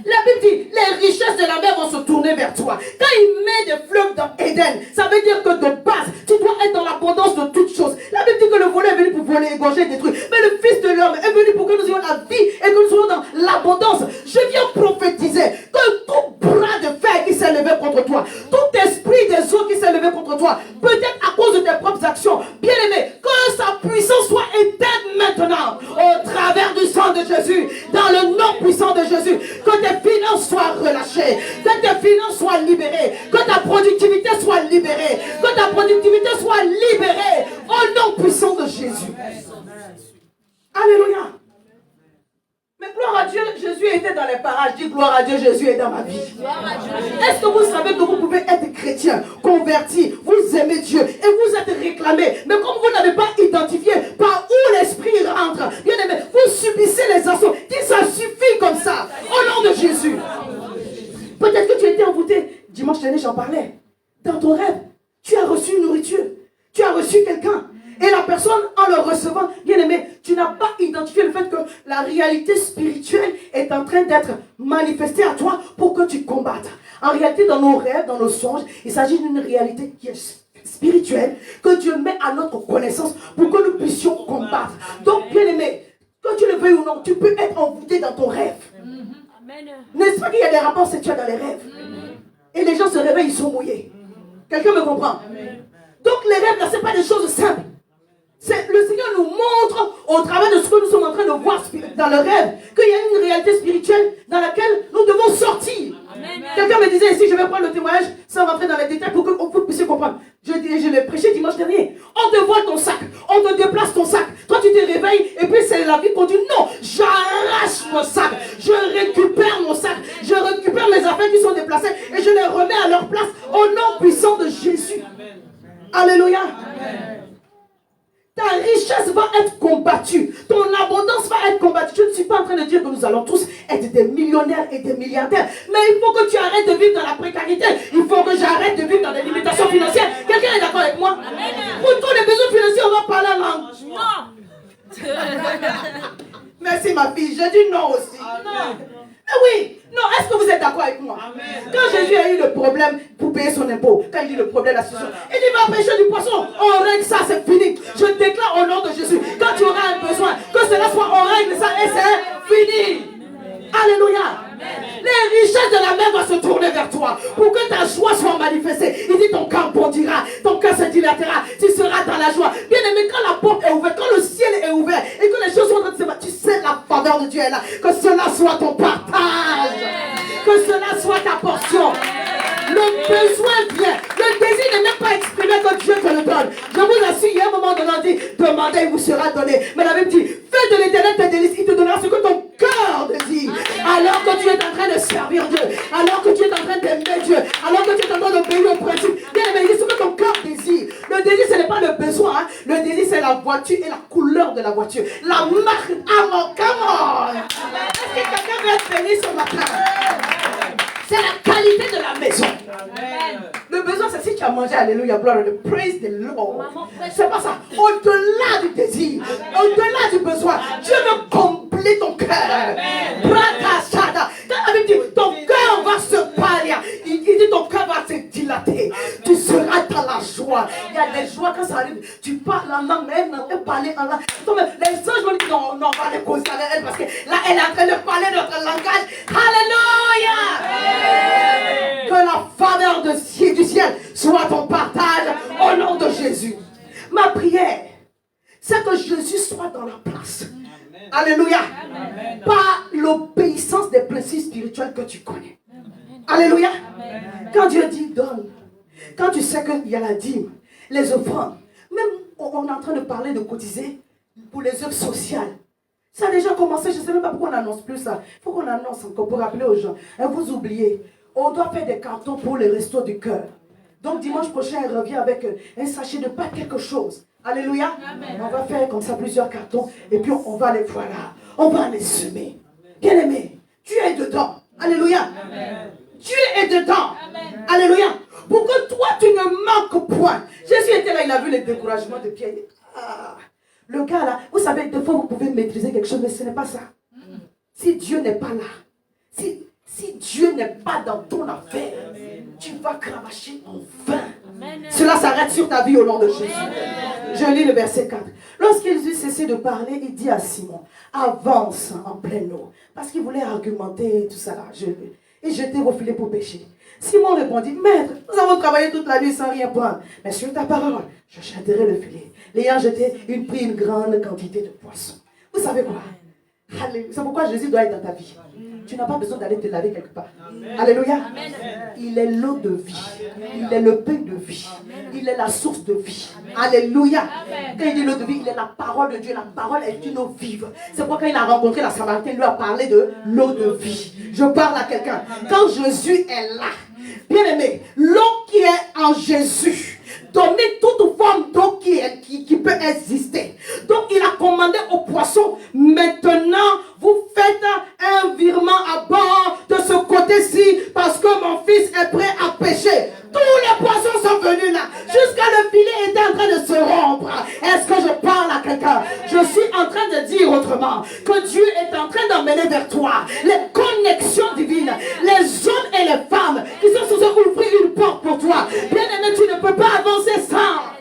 La Bible dit, les richesses de la mer vont se tourner vers toi. Quand il met des fleuves dans Éden, ça veut dire que de base, tu dois être dans l'abondance de toutes choses. La Bible dit que le voleur est venu pour voler, égorger et détruire. Mais le Fils de l'homme est venu pour que nous ayons la vie et que nous soyons dans l'abondance. Je viens prophétiser que tout bras de fer qui s'est levé contre toi, tout esprit des eaux qui s'est levé contre toi, peut-être à cause de tes propres actions, bien aimé, que sa puissance soit éteinte maintenant au travers du sang de Jésus, dans le nom puissant de Jésus. Que tes finances soient relâchées, que tes finances soient libérées, que ta productivité soit libérée, que ta productivité soit libérée au nom puissant de Jésus. Alléluia. Mais gloire à Dieu, Jésus était dans les parages. Dis gloire à Dieu, Jésus est dans ma vie. Est-ce que vous savez que vous pouvez être chrétien, converti, vous aimez Dieu et vous êtes réclamé, mais comme vous n'avez pas identifié par où l'esprit rentre, bien aimé, vous subissez les assauts. Dis ça suffit comme ça, au nom de Jésus. Peut-être que tu étais envoûté. Dimanche dernier, j'en parlais. Dans ton rêve, tu as reçu une nourriture. Tu as reçu quelqu'un. Et la personne, en le recevant, bien aimé, tu n'as pas identifié le fait que la réalité spirituelle est en train d'être manifestée à toi pour que tu combattes. En réalité, dans nos rêves, dans nos songes, il s'agit d'une réalité qui est spirituelle, que Dieu met à notre connaissance pour que nous puissions combattre. Donc, bien aimé, que tu le veuilles ou non, tu peux être envoûté dans ton rêve. N'est-ce pas qu'il y a des rapports sexuels dans les rêves? Et les gens se réveillent, ils sont mouillés. Quelqu'un me comprend? Donc, les rêves, là, ce n'est pas des choses simples. Le Seigneur nous montre, au travers de ce que nous sommes en train de voir dans le rêve, qu'il y a une réalité spirituelle dans laquelle nous devons sortir. Quelqu'un me disait ici, je vais prendre le témoignage sans rentrer dans les détails pour que vous puissiez comprendre. Je l'ai prêché dimanche dernier. On te vole ton sac, on te déplace ton sac. Toi tu te réveilles et puis c'est la vie continue. Non, j'arrache mon sac, je récupère mon sac, je récupère mes affaires qui sont déplacées et je les remets à leur place au nom puissant de Jésus. Alléluia. Amen. Ta richesse va être combattue. Ton abondance va être combattue. Je ne suis pas en train de dire que nous allons tous être des millionnaires et des milliardaires. Mais il faut que tu arrêtes de vivre dans la précarité. Il faut que j'arrête de vivre dans des limitations financières. Quelqu'un est d'accord avec moi? Pour tous les besoins financiers, on va parler en langue. Non. Merci ma fille. Je dis non aussi. Non. Oui, non, est-ce que vous êtes d'accord avec moi? Amen. Quand Jésus a eu le problème pour payer son impôt, quand il dit le problème de la situation, il dit va pêcher du poisson, on règle ça, c'est fini. Je déclare au nom de Jésus, quand tu auras un besoin, que cela soit, on règle ça et c'est fini. Alléluia. Amen. Les richesses de la mer vont se tourner vers toi pour que ta joie soit manifestée. Il dit ton cœur bondira, ton cœur se dilatera, tu seras dans la joie. Bien aimé, quand la porte est ouverte, quand le ciel est ouvert et que les choses sont en train de se battre, tu sais la faveur de Dieu est là. Que cela soit ton partage, que cela soit ta portion. Le besoin vient, le désir n'est même pas exprimé que Dieu te le donne. Je vous assure, il y a un moment donné, on dit demandez, il vous sera donné. Mais la Bible dit fais de l'Éternel tes délices, il te donnera ce que ton cœur désire. Alors que tu es en train de servir Dieu, alors que tu es en train d'aimer Dieu, alors que tu es en train d'obéir au principe, bien aimé, il dit ce que ton cœur désire. Le désir, ce n'est pas le besoin, hein. Le désir, c'est la voiture et la couleur de la voiture. La marque. Ah mon, come on. Est-ce que quelqu'un veut être béni ce matin? C'est la qualité de la maison. Amen. Le besoin, c'est si tu as mangé, alléluia, gloire, le praise the Lord. C'est pas ça. Au-delà du désir, au-delà du besoin, Dieu veut combler ton cœur. Quand il dit, ton cœur va se pâlir, il dit, ton cœur va se dilater. Tu seras dans la joie. Il y a des joies quand ça arrive. Tu parles en langue, mais elle n'entend pas parler en langue. Les anges vont dire, non, on va les causer avec elle parce que là, elle est en train de parler notre langage. Alléluia. Que la faveur du ciel soit ton partage au nom de Jésus. Ma prière, c'est que Jésus soit dans la place. Alléluia. Amen. Par l'obéissance des principes spirituels que tu connais. Alléluia. Quand Dieu dit donne, quand tu sais qu'il y a la dîme, les offrandes, même on est en train de parler de cotiser pour les œuvres sociales. Ça a déjà commencé, je ne sais même pas pourquoi on n'annonce plus ça. Il faut qu'on annonce encore pour rappeler aux gens. Et vous oubliez, on doit faire des cartons pour les restos du cœur. Donc dimanche prochain, elle revient avec un sachet de pas quelque chose. Alléluia. Amen. On va faire comme ça plusieurs cartons et puis on va les voilà. On va les semer. Bien aimé, tu es dedans. Alléluia. Amen. Tu es dedans. Amen. Alléluia. Pour que toi tu ne manques point. Jésus était là, il a vu les découragements de Pierre. Ah, le gars là, vous savez, des fois vous pouvez maîtriser quelque chose, mais ce n'est pas ça. Si Dieu n'est pas là, si Dieu n'est pas dans ton affaire, tu vas cravacher en vain. Cela s'arrête sur ta vie au nom de Jésus. Je lis le verset 4. Lorsqu'il eut cessé de parler, il dit à Simon, avance en pleine eau. Parce qu'il voulait argumenter tout ça là. Et jetez vos filets pour pêcher. Simon répondit, maître, nous avons travaillé toute la nuit sans rien prendre. Mais sur ta parole, je jetterai le filet. L'ayant jeté, il prit une grande quantité de poissons. Vous savez quoi? C'est pourquoi Jésus doit être dans ta vie. Tu n'as pas besoin d'aller te laver quelque part. Amen. Alléluia. Amen. Il est l'eau de vie. Amen. Il est le pain de vie. Amen. Il est la source de vie. Amen. Alléluia. Amen. Quand il dit l'eau de vie, il est la parole de Dieu. La parole est une eau vive. C'est pourquoi quand il a rencontré la Samaritaine, il lui a parlé de l'eau de vie. Je parle à quelqu'un. Quand Jésus est là, bien aimé, l'eau qui est en Jésus domine toute forme d'eau qui peut exister. Donc il a commandé aux poissons, maintenant vous faites un virement à bord de ce côté-ci parce que mon fils est prêt à pêcher. Tous les poissons sont venus là, jusqu'à le filet était en train de se rompre. Est-ce que je parle à quelqu'un? Je suis en train de dire autrement que Dieu est en train d'emmener vers toi les connexions divines, les hommes et les femmes qui sont sous ouvrir une porte pour toi. Bien aimé, tu ne peux pas avancer sans.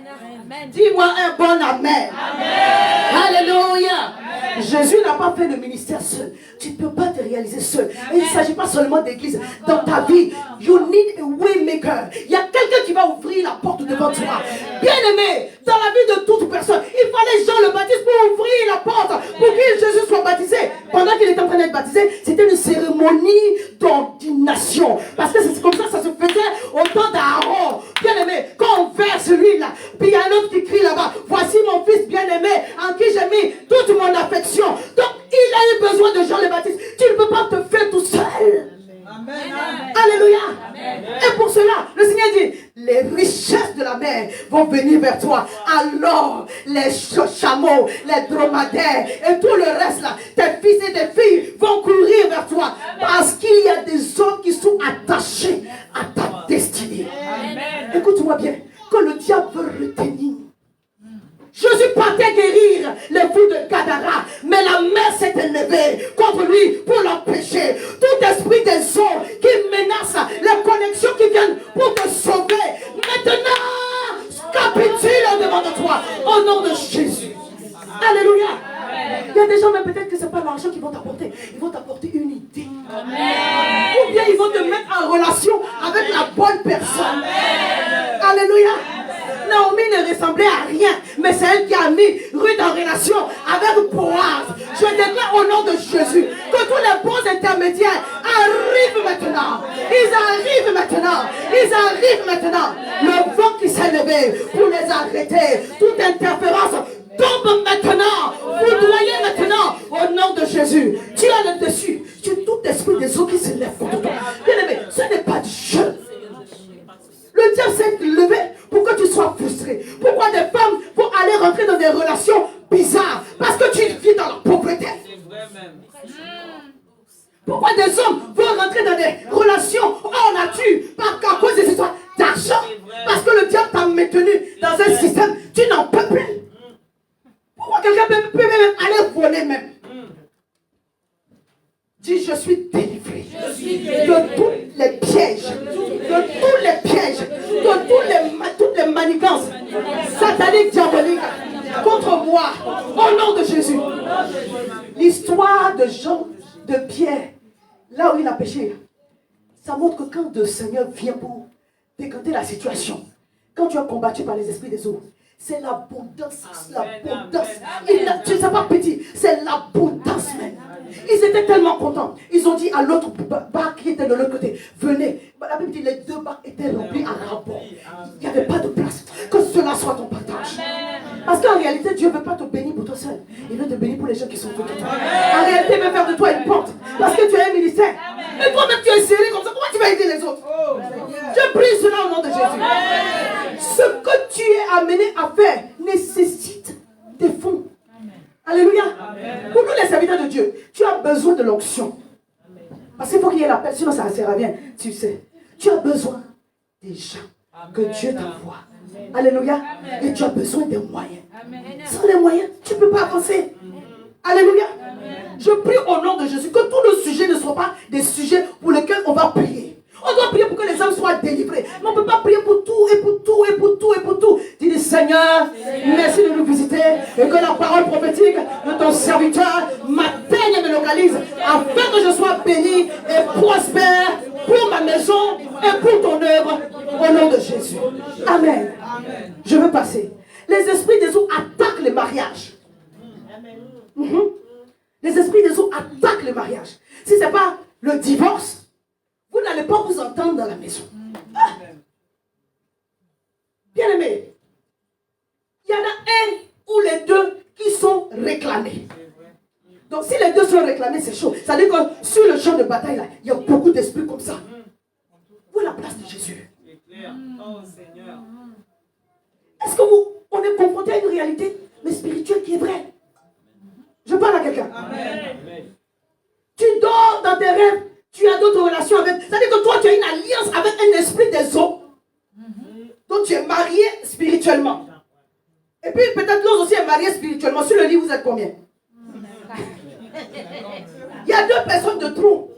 Dis-moi un bon amen. Amen. Alléluia. Amen. Jésus n'a pas fait le ministère seul. Tu ne peux pas te réaliser seul. Et il ne s'agit pas seulement d'église. Dans ta vie, you need a way maker. Il y a quelqu'un qui va ouvrir la porte devant toi. Bien aimé, dans la vie de toute personne, il fallait Jean le Baptiste pour ouvrir la porte, pour que Jésus soit baptisé. Pendant qu'il était en train d'être baptisé, c'était une cérémonie d'ordination. Parce que c'est comme ça se faisait au temps d'Aaron. Bien aimé, quand on verse l'huile, puis il y a un autre qui crie là-bas, voici mon fils bien-aimé, en qui j'ai mis toute mon affection. Donc, il a eu besoin de Jean le Baptiste. Tu ne peux pas te faire tout seul. Amen. Alléluia. Amen. Et pour cela, le Seigneur dit, les richesses de la mer vont venir vers toi. Alors, les chameaux, les dromadaires et tout le reste là, tes fils et tes filles vont courir vers toi. Parce qu'il y a des hommes qui sont attachés à ta destinée. Écoute-moi bien, que le diable veut retenir. Jésus partait guérir les fous de Gadara, mais la mer s'est élevée contre lui pour l'empêcher. Tout esprit des eaux qui menace les connexions qui viennent pour te sauver, maintenant, capitule devant de toi, au nom de Jésus. Alléluia. Il y a des gens, même peut-être que ce n'est pas l'argent qu'ils vont t'apporter, ils vont t'apporter une idée. Amen. Ou bien ils vont te mettre en relation avec la bonne personne. Amen. Alléluia. Naomi ne ressemblait à rien, mais c'est elle qui a mis Ruth en relation avec Boaz. Je déclare au nom de Jésus que tous les bons intermédiaires arrivent maintenant. Ils arrivent maintenant. Ils arrivent maintenant. Le vent qui s'est levé pour les arrêter, toute interférence tombe maintenant. Vous doyez maintenant au nom de Jésus. Tu as le dessus. Tu as tout esprit des eaux qui se lèvent contre toi. Bien aimé, ce n'est pas du jeu. Le diable s'est levé pour que tu sois frustré. Pourquoi des femmes vont des relations bizarres parce que tu vis dans la pauvreté. C'est vrai même. Pourquoi des hommes vont rentrer dans des relations hors nature à cause des histoires d'argent? Parce que le diable t'a maintenu dans un système, tu n'en peux plus. Pourquoi quelqu'un peut même aller voler même? Dis, je suis délivré de tous les pièges, de toutes les manigances sataniques, diaboliques contre moi, au nom de Jésus. L'histoire de Jean, de Pierre, là où il a péché, ça montre que quand le Seigneur vient pour décanter la situation, quand tu es combattu par les esprits des eaux, c'est l'abondance, l'abondance. Tu ne sais pas petit, c'est l'abondance même. Ils étaient tellement contents. Ils ont dit à l'autre bar qui était de l'autre côté, venez. La Bible dit les 2 bars étaient remplis à rapport. Il n'y avait pas de place. Que cela soit ton partage. Parce qu'en réalité, Dieu ne veut pas te bénir pour toi seul. Il veut te bénir pour les gens qui sont autour de toi. En réalité, il veut faire de toi une porte. Parce que tu as un ministère. Et toi-même, tu es serré comme ça. Comment tu vas aider les autres? Je prie cela au nom de Jésus. Ce que tu es amené à faire nécessite des fonds. Alléluia. Amen. Pour nous les serviteurs de Dieu, tu as besoin de l'onction. Parce qu'il faut qu'il y ait l'appel, sinon ça ne sert à rien. Tu sais, tu as besoin des gens que Dieu t'envoie. Alléluia. Amen. Et tu as besoin des moyens. Amen. Sans les moyens, tu ne peux pas avancer. Alléluia. Amen. Je prie au nom de Jésus que tous nos sujets ne soient pas des sujets pour lesquels on va prier. On doit prier pour que les âmes soient délivrées. Mais on ne peut pas prier pour tout et pour tout et pour tout et pour tout. Dis Seigneur, merci de nous visiter et que la parole prophétique de ton serviteur m'atteigne et me localise afin que je sois béni et prospère pour ma maison et pour ton œuvre au nom de Jésus. Amen. Je veux passer. Les esprits des eaux attaquent les mariages. Les esprits des eaux attaquent les mariages. Si ce n'est pas le divorce, vous n'allez pas vous entendre dans la maison. Ah. Bien aimé, il y en a un ou les deux qui sont réclamés. Donc si les deux sont réclamés, c'est chaud. Ça veut dire que sur le champ de bataille, là, il y a beaucoup d'esprits comme ça. Où est la place de Jésus? Est-ce que on est confronté à une réalité, mais spirituelle qui est vraie? Je parle à quelqu'un. Tu dors dans tes rêves. Tu as d'autres relations avec. C'est-à-dire que toi, tu as une alliance avec un esprit des eaux. Donc, tu es marié spirituellement. Et puis, peut-être l'autre aussi est marié spirituellement. Sur le lit, vous êtes combien? Il y a 2 personnes de trop.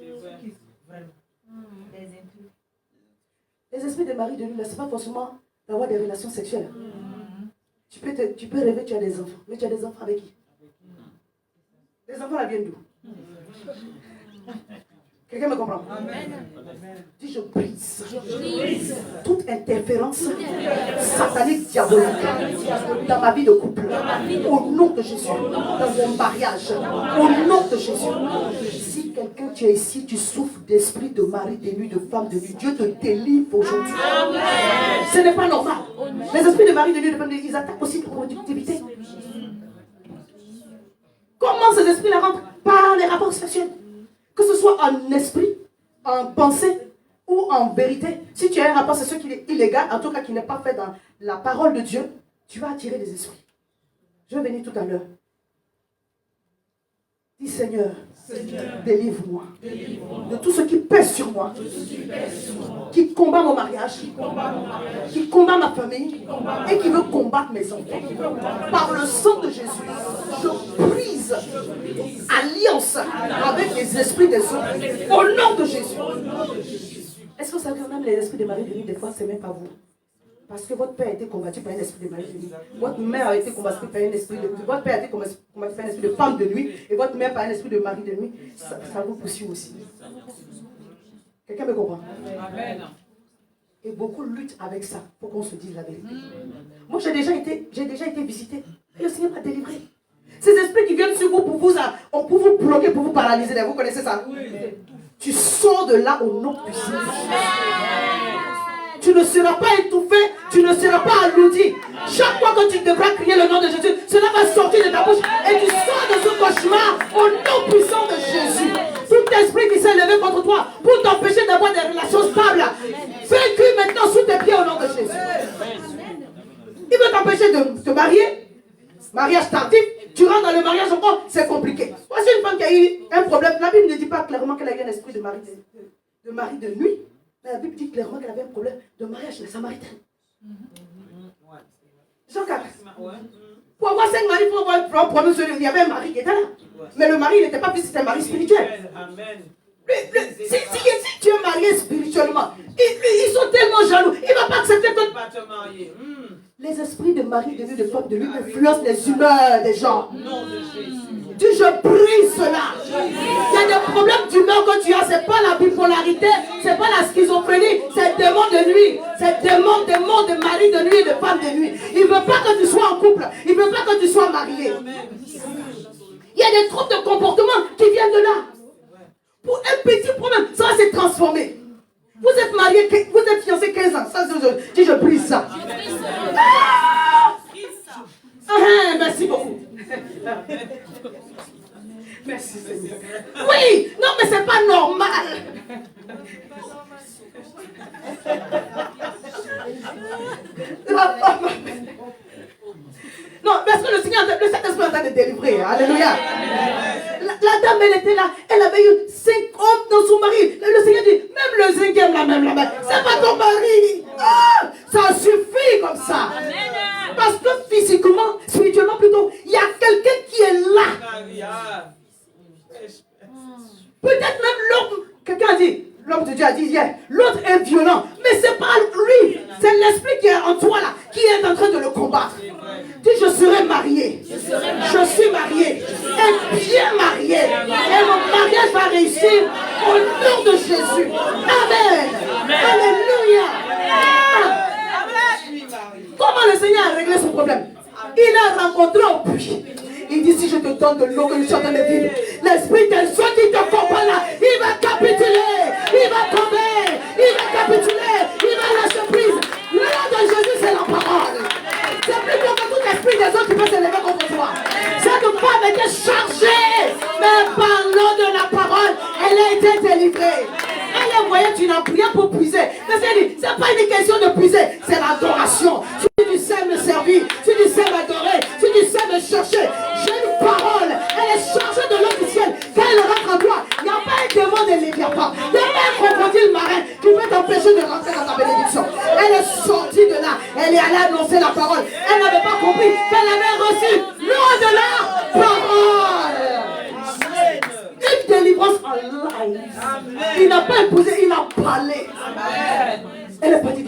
Les esprits des maris de lui, ce n'est pas forcément d'avoir des relations sexuelles. Tu peux rêver, tu as des enfants. Mais tu as des enfants avec qui? Les enfants, là, viennent d'où? Quelqu'un me comprend? Amen. Dis, je brise toute interférence satanique, diabolique dans ma vie de couple. Au nom de Jésus. Dans mon mariage. Au nom de Jésus. Si quelqu'un, tu es ici, tu souffres d'esprit de mari, de nuit, de femme, de nuit, Dieu te délivre aujourd'hui. Ce n'est pas normal. Les esprits de mari, de nuit, de femme, de nuit, ils attaquent aussi la productivité. Comment ces esprits-là rentrent? Par les rapports sexuels. Que ce soit en esprit, en pensée ou en vérité. Si tu as un rapport sexuel qui est illégal, en tout cas qui n'est pas fait dans la parole de Dieu, tu vas attirer des esprits. Je vais venir tout à l'heure. Dis Seigneur, délivre-moi de tout ce qui pèse sur moi, qui combat mon mariage, qui combat ma famille et qui veut combattre mes enfants. Par le sang de Jésus, je brise alliance avec les esprits des hommes au nom de Jésus. Est-ce que vous savez que même les esprits de mari de nuit, des fois, ce n'est même pas vous? Parce que votre père a été combattu par un esprit de mari de nuit. Votre mère a été combattue par un esprit de... Votre père a été combattu par un esprit de femme de nuit. Et votre mère par un esprit de mari de nuit. Ça vous poursuit aussi. Quelqu'un me comprend? Amen. Et beaucoup luttent avec ça. Pour qu'on se dise la vérité. Moi, j'ai déjà été visité. Et le Seigneur m'a délivré. Ces esprits qui viennent sur vous pour vous bloquer, pour vous paralyser. Vous connaissez ça? Tu sors de là au nom puissant. Tu ne seras pas étouffé, tu ne seras pas alourdi. Chaque fois que tu devras crier le nom de Jésus, cela va sortir de ta bouche et tu sors de ce cauchemar au nom puissant de Jésus. Tout esprit qui s'est levé contre toi pour t'empêcher d'avoir des relations stables, vaincu maintenant sous tes pieds au nom de Jésus. Il veut t'empêcher de te marier. Mariage tardif, tu rentres dans le mariage encore, c'est compliqué. Voici une femme qui a eu un problème. La Bible ne dit pas clairement qu'elle a eu un esprit de mari de nuit. Mais la Bible dit clairement qu'elle avait un problème de mariage, la Samaritaine. Jean 4. Pour avoir 5 maris, pour avoir un problème, il y avait un mari qui était là. Mais le mari, il n'était pas fils, c'était un mari spirituel. Si tu es marié spirituellement, ils sont tellement jaloux. Il ne va pas accepter que les esprits de mari, de nuit, de femme, de lui influencent les humeurs des gens. Dis, je brise cela. Il y a des problèmes d'humeur que tu as. Ce n'est pas la bipolarité, ce n'est pas la schizophrénie, c'est des démons de nuit. C'est des démons de mari de nuit et de femme de nuit. Il ne veut pas que tu sois en couple. Il ne veut pas que tu sois marié. Il y a des troubles de comportement qui viennent de là. Pour un petit problème, ça va se transformer. Vous êtes marié, vous êtes fiancé 15 ans. Ça, je brise ça. Merci beaucoup. Merci Seigneur. Oui, non mais c'est pas normal. Non, parce que le Seigneur, le Saint-Esprit est en train de délivrer. Alléluia. La dame, elle était là. Elle avait eu 5 hommes dans son mari. Le Seigneur dit, même le 5e, c'est pas ton mari. Ah, ça suffit comme ça. Parce que physiquement, spirituellement plutôt, il y a quelqu'un qui est là. Peut-être même l'homme, quelqu'un a dit, l'homme de Dieu a dit hier, l'autre est violent. Mais c'est pas lui, c'est l'esprit qui est en toi là, qui est en train de le combattre. Dis, je serai marié. Je suis marié. Et bien marié. Et mon mariage va réussir au nom de Jésus. Amen. Alléluia. Comment le Seigneur a réglé son problème? Il a rencontré au puits. Il dit, si je te donne de l'eau que je suis en train de vivre, l'esprit de ceux qui te font pas là, il va capituler, il va tomber, il va capituler, il va lâcher prise. Le nom de Jésus, c'est la parole. C'est plus que tout l'esprit des autres qui peut s'élever contre toi. Cette femme était chargée, mais parlant de la parole, elle a été délivrée. Elle voyait, tu n'as rien pour puiser. Mais c'est pas une question de puiser, c'est l'adoration. Si tu sais me servir, si tu sais m'adorer, si tu sais me chercher, j'ai une parole. Elle est chargée de l'eau du ciel. Quand elle rentre en toi, il n'y a pas un démon de Léviathan. Il n'y a pas un crocodile marin qui peut t'empêcher de rentrer dans ta bénédiction. Elle est sortie de là. Elle est allée annoncer la parole. Elle n'avait pas compris qu'elle avait reçu l'eau de la parole. Une délivrance en live. Il n'a pas imposé, il a parlé. Amen. Elle n'est pas dit,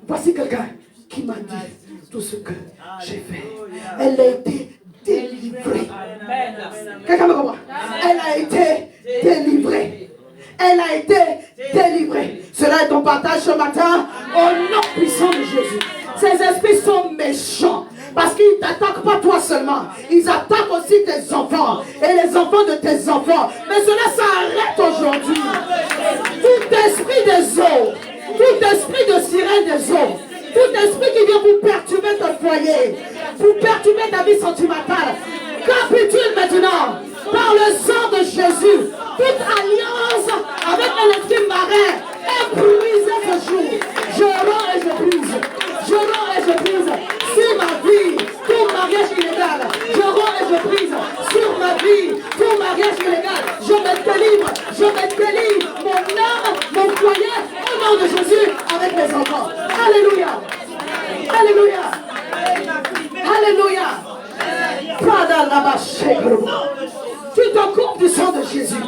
voici quelqu'un qui m'a dit tout ce que j'ai fait. Elle a été délivrée. Quelqu'un me comprend? Elle a été délivrée. Elle a été délivrée. Cela est ton partage ce matin au nom puissant de Jésus. Ces esprits sont méchants. Parce qu'ils ne t'attaquent pas toi seulement. Ils attaquent aussi tes enfants. Et les enfants de tes enfants. Mais cela s'arrête aujourd'hui. Tout esprit des eaux. Tout esprit de sirène des eaux. Tout esprit qui vient vous perturber ton foyer. Vous perturber ta vie sentimentale. Capitule maintenant. Par le sang de Jésus. Toute alliance avec un esprit marin est brisée ce jour. Je rends et je brise. Je rends et je brise. Sur ma vie, tout mariage illégal, je rends et je brise. Sur ma vie, tout mariage illégal, je me délivre, mon âme, mon foyer, au nom de Jésus, avec mes enfants. Alléluia. Alléluia. Alléluia. Tu te coupes du sang de Jésus.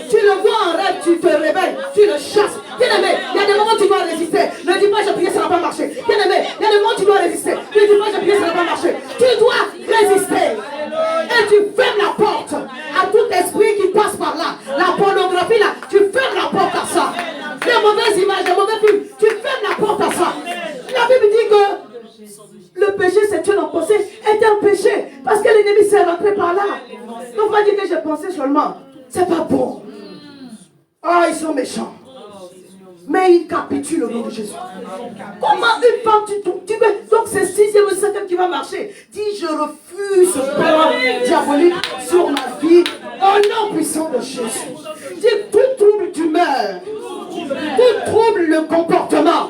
Tu le vois en rêve, tu te réveilles, tu le chasses. Bien-aimé, il y a des moments où tu dois résister. Ne dis pas, j'ai prié, ça n'a pas marché. Bien-aimé, il y a des moments où tu dois résister. Ne dis pas, j'ai prié, ça n'a pas marché. Tu dois résister. Et tu fermes la porte à tout esprit qui passe par là. La pornographie là, tu fermes la porte à ça. Les mauvaises images, les mauvais films, tu fermes la porte à ça. La Bible dit que le péché sexuel en pensée est un péché. Parce que l'ennemi s'est rentré par là. Donc on va dire que j'ai pensé seulement. C'est pas bon. Ah, ils sont méchants. Mais ils capitulent au nom de Jésus. Comment une femme, donc c'est 6e ou 7e qui va marcher. Dis, je refuse ce plan diabolique sur ma vie au nom puissant de Jésus. Dis, tout trouble d'humeur, tout trouble le comportement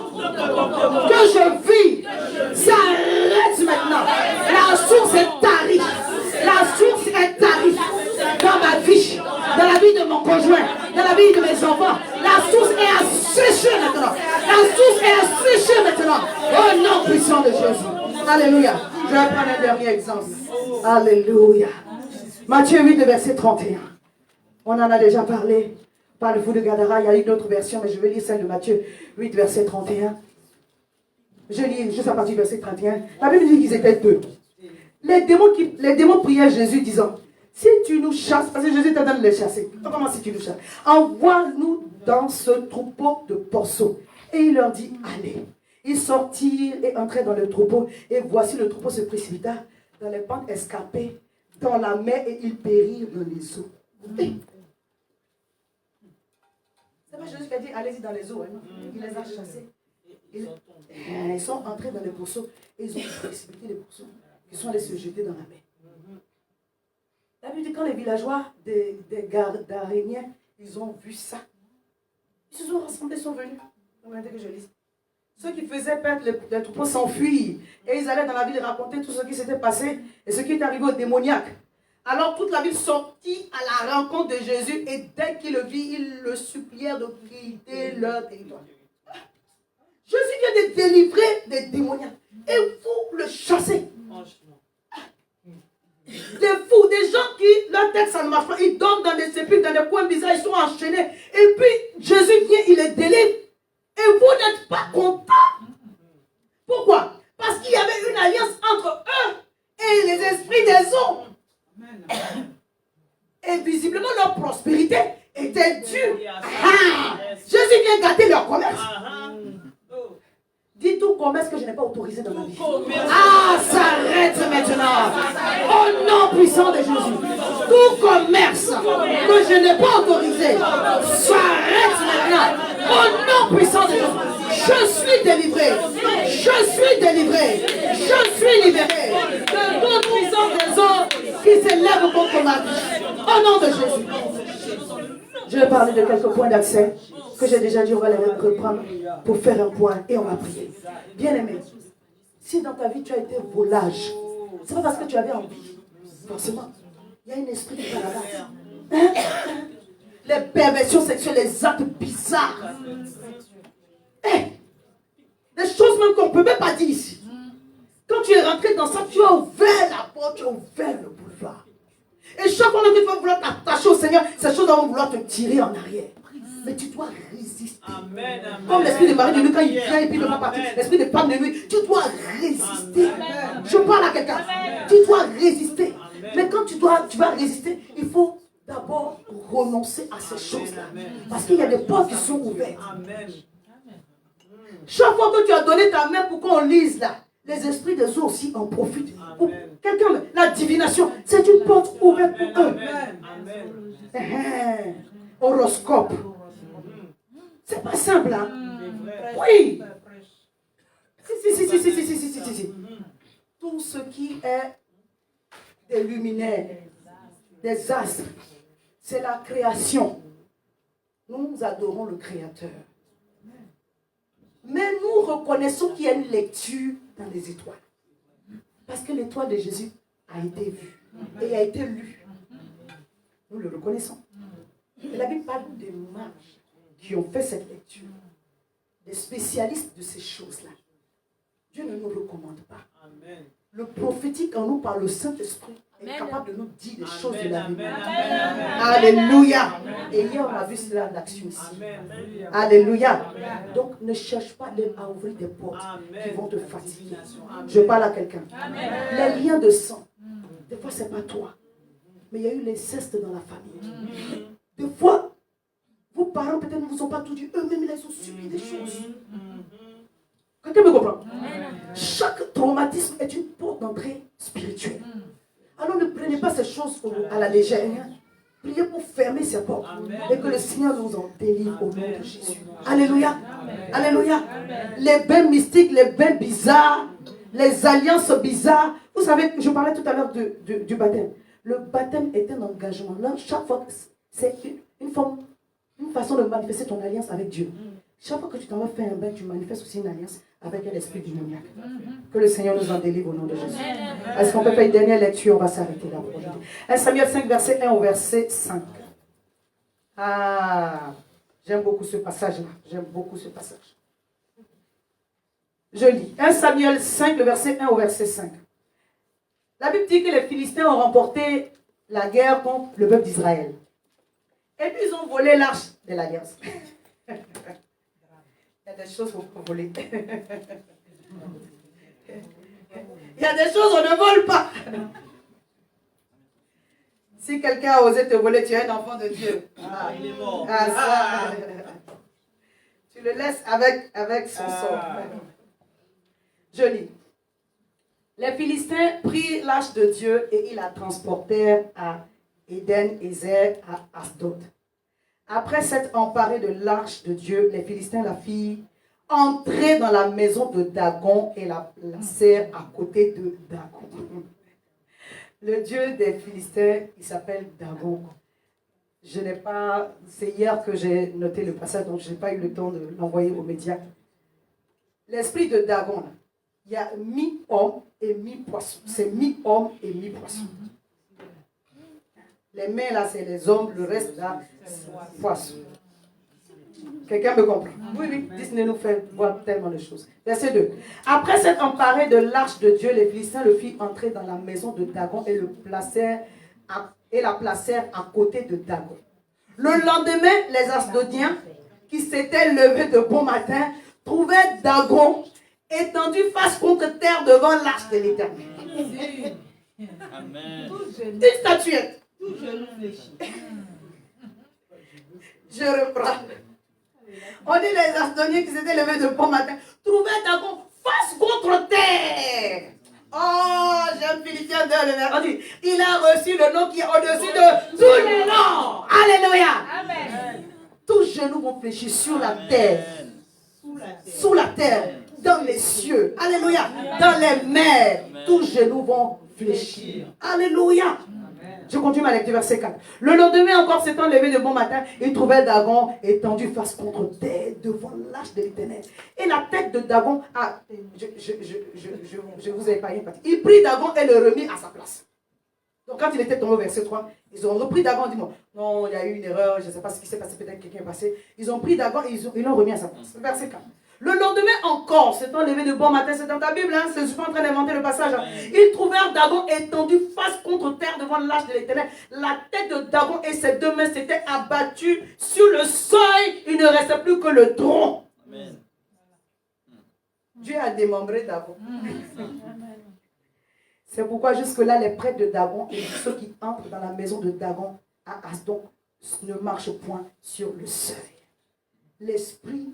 que je vis, s'arrête maintenant. La source est Alléluia. Je vais prendre un dernier exemple. Alléluia. Matthieu 8, verset 31. On en a déjà parlé. Parle-vous de Gadara. Il y a une autre version, mais je vais lire celle de Matthieu 8, verset 31. Je lis juste à partir du verset 31. La Bible dit qu'ils étaient deux. Les démons priaient Jésus disant, si tu nous chasses, parce que Jésus était en train de les chasser. Comment si tu nous chasses? Envoie-nous dans ce troupeau de porceaux. Et il leur dit, allez. Ils sortirent et entrèrent dans le troupeau. Et voici le troupeau se précipita dans les pentes escarpées, dans la mer, et ils périrent dans les eaux. C'est pas Jésus qui a dit, allez-y dans les eaux. Hein? Il les a chassés. Ils sont entrés dans les pourceaux et ils ont précipité les pourceaux qui sont allés se jeter dans la mer. La Bible dit quand les villageois des Gadaréniens, ils ont vu ça, ils se sont rassemblés, sont venus. Regardez que je lis. Ceux qui faisaient perdre les troupeaux s'enfuirent et ils allaient dans la ville raconter tout ce qui s'était passé et ce qui est arrivé aux démoniaques. Alors toute la ville sortit à la rencontre de Jésus et dès qu'ils le virent, ils le supplièrent de quitter leur territoire. Jésus vient de délivrer des démoniaques. Et vous le chassez. Des fous, des gens qui, leur tête ça ne marche pas. Ils dorment dans des sépulcres, dans des coins bizarres, ils sont enchaînés. Et puis Jésus vient, il les délivre. Et vous n'êtes pas contents. Pourquoi? Parce qu'il y avait une alliance entre eux et les esprits des eaux. Et visiblement leur prospérité était due. Jésus vient gâter leur commerce. Dis tout commerce que je n'ai pas autorisé dans ma vie. S'arrête maintenant. Au nom puissant de Jésus. Tout commerce que je n'ai pas autorisé, s'arrête maintenant. Au nom puissant de Jésus. Je suis délivré. Je suis délivré. Je suis libéré de toute puissance des eaux qui s'élèvent contre ma vie. Au nom de Jésus. Je vais parler de quelques points d'accès que j'ai déjà dit, on va les reprendre pour faire un point et on va prier. Bien-aimé, si dans ta vie tu as été volage, c'est pas parce que tu avais envie. Forcément, il y a un esprit qui va là-bas. Les perversions sexuelles, les actes bizarres. Des choses même qu'on ne peut même pas dire ici. Quand tu es rentré dans ça, tu as ouvert la porte, tu as ouvert le boulevard. Et chaque fois que tu vas vouloir t'attacher au Seigneur, ces choses vont vouloir te tirer en arrière. Mais tu dois résister. Amen, amen. Comme l'esprit de mari de nuit, quand il vient et puis il ne va pas partir, l'esprit de femme de nuit, tu dois résister. Amen. Je parle à quelqu'un. Tu dois résister. Amen. Mais quand tu vas résister, il faut d'abord renoncer à ces choses-là. Parce qu'il y a des portes qui sont ouvertes. Amen. Chaque fois que tu as donné ta main pour qu'on lise là, les esprits des eaux aussi en profitent. Quelqu'un, la divination, c'est une porte ouverte pour eux. Amen. Horoscope. C'est pas simple, hein? Oui. Si. Tout ce qui est des luminaires, des astres, c'est la création. Nous adorons le Créateur. Mais nous reconnaissons qu'il y a une lecture dans les étoiles. Parce que l'étoile de Jésus a été vue et a été lue. Nous le reconnaissons. Et la Bible parle des mages qui ont fait cette lecture. Des spécialistes de ces choses-là. Dieu ne nous recommande pas. Amen. Le prophétique en nous par le Saint-Esprit est capable de nous dire des choses de la Bible. Alléluia. Et hier on a vu cela en action ici. Amen. Alléluia. Donc ne cherche pas à ouvrir des portes qui vont te fatiguer. Je parle à quelqu'un. Les liens de sang, des fois c'est pas toi. Mais il y a eu l'inceste dans la famille. Des fois, vos parents peut-être ne vous ont pas tout dit. Eux-mêmes ils ont subi des choses. Quelqu'un me comprend? Chaque traumatisme est une porte d'entrée spirituelle. Alors ne prenez pas ces choses à la légère. Priez pour fermer ces portes. Et que le Seigneur nous en délivre au nom de Jésus. Alléluia. Alléluia. Les bains mystiques, les bains bizarres, les alliances bizarres. Vous savez, je parlais tout à l'heure du baptême. Le baptême est un engagement. Là, chaque fois, c'est une façon de manifester ton alliance avec Dieu. Chaque fois que tu t'en vas faire un bain, tu manifestes aussi une alliance avec un esprit démoniaque. Que le Seigneur nous en délivre au nom de Jésus. Est-ce qu'on peut faire une dernière lecture? On va s'arrêter là pour aujourd'hui. 1 Samuel 5, verset 1 au verset 5. J'aime beaucoup ce passage-là. J'aime beaucoup ce passage. Je lis 1 Samuel 5, le verset 1 au verset 5. La Bible dit que les Philistins ont remporté la guerre contre le peuple d'Israël. Et puis ils ont volé l'arche de l'alliance. Il y a des choses qu'on peut voler. Il y a des choses qu'on ne vole pas. Si quelqu'un a osé te voler, tu es un enfant de Dieu. Ah, il est mort. Tu le laisses avec son sort. Je lis. Les Philistins prirent l'arche de Dieu et ils la transportèrent à Éden-Ézer, à Asdod. Après s'être emparés de l'arche de Dieu, les Philistins la firent entrer dans la maison de Dagon et la placèrent à côté de Dagon. Le Dieu des Philistins, il s'appelle Dagon. Je n'ai pas, c'est hier que j'ai noté le passage, donc je n'ai pas eu le temps de l'envoyer aux médias. L'esprit de Dagon, là, il y a mi-homme et mi-poisson. C'est mi-homme et mi-poisson. Les mains là, c'est les hommes, le reste là, c'est poisson. Quelqu'un me comprend? Oui, oui, Disney nous fait voir tellement de choses. Verset 2. Après s'être emparé de l'arche de Dieu, les Philistins le firent entrer dans la maison de Dagon et la placèrent à côté de Dagon. Le lendemain, les Asdodiens, qui s'étaient levés de bon matin, trouvaient Dagon étendu face contre terre devant l'arche de l'Éternel. Amen. Une statuette. Je reprends. On dit les Asdodiens qui s'étaient levés de bon matin, trouvaient Dagon face contre terre. Oh, j'aime Philippiens 2, le verset. On dit, il a reçu le nom qui est au-dessus de tous les noms. Alléluia. Amen. Tous genoux vont fléchir sur la terre. Sous la terre, dans les cieux. Alléluia. Dans les mers, tous genoux vont fléchir. Alléluia. Je continue ma lecture, verset 4. Le lendemain encore, s'étant levé de bon matin, il trouvait Dagon étendu face contre terre devant l'arche de l'Éternel. Et la tête de Dagon, je vous ai épargné une partie. Il prit Dagon et le remit à sa place. Donc quand il était tombé au verset 3, ils ont repris Dagon, dit non, il y a eu une erreur, je ne sais pas ce qui s'est passé, peut-être quelqu'un est passé. Ils ont pris Dagon et ils l'ont remis à sa place. Verset 4. Le lendemain encore, s'étant levé de bon matin, c'est dans ta Bible, je ne suis pas en train d'inventer le passage. Ils trouvèrent Dagon étendu face contre terre devant l'arche de l'Éternel. La tête de Dagon et ses deux mains s'étaient abattues sur le seuil. Il ne restait plus que le tronc. Amen. Dieu a démembré Dagon. C'est pourquoi jusque-là, les prêtres de Dagon et ceux qui entrent dans la maison de Dagon à Asdod ne marchent point sur le seuil. L'esprit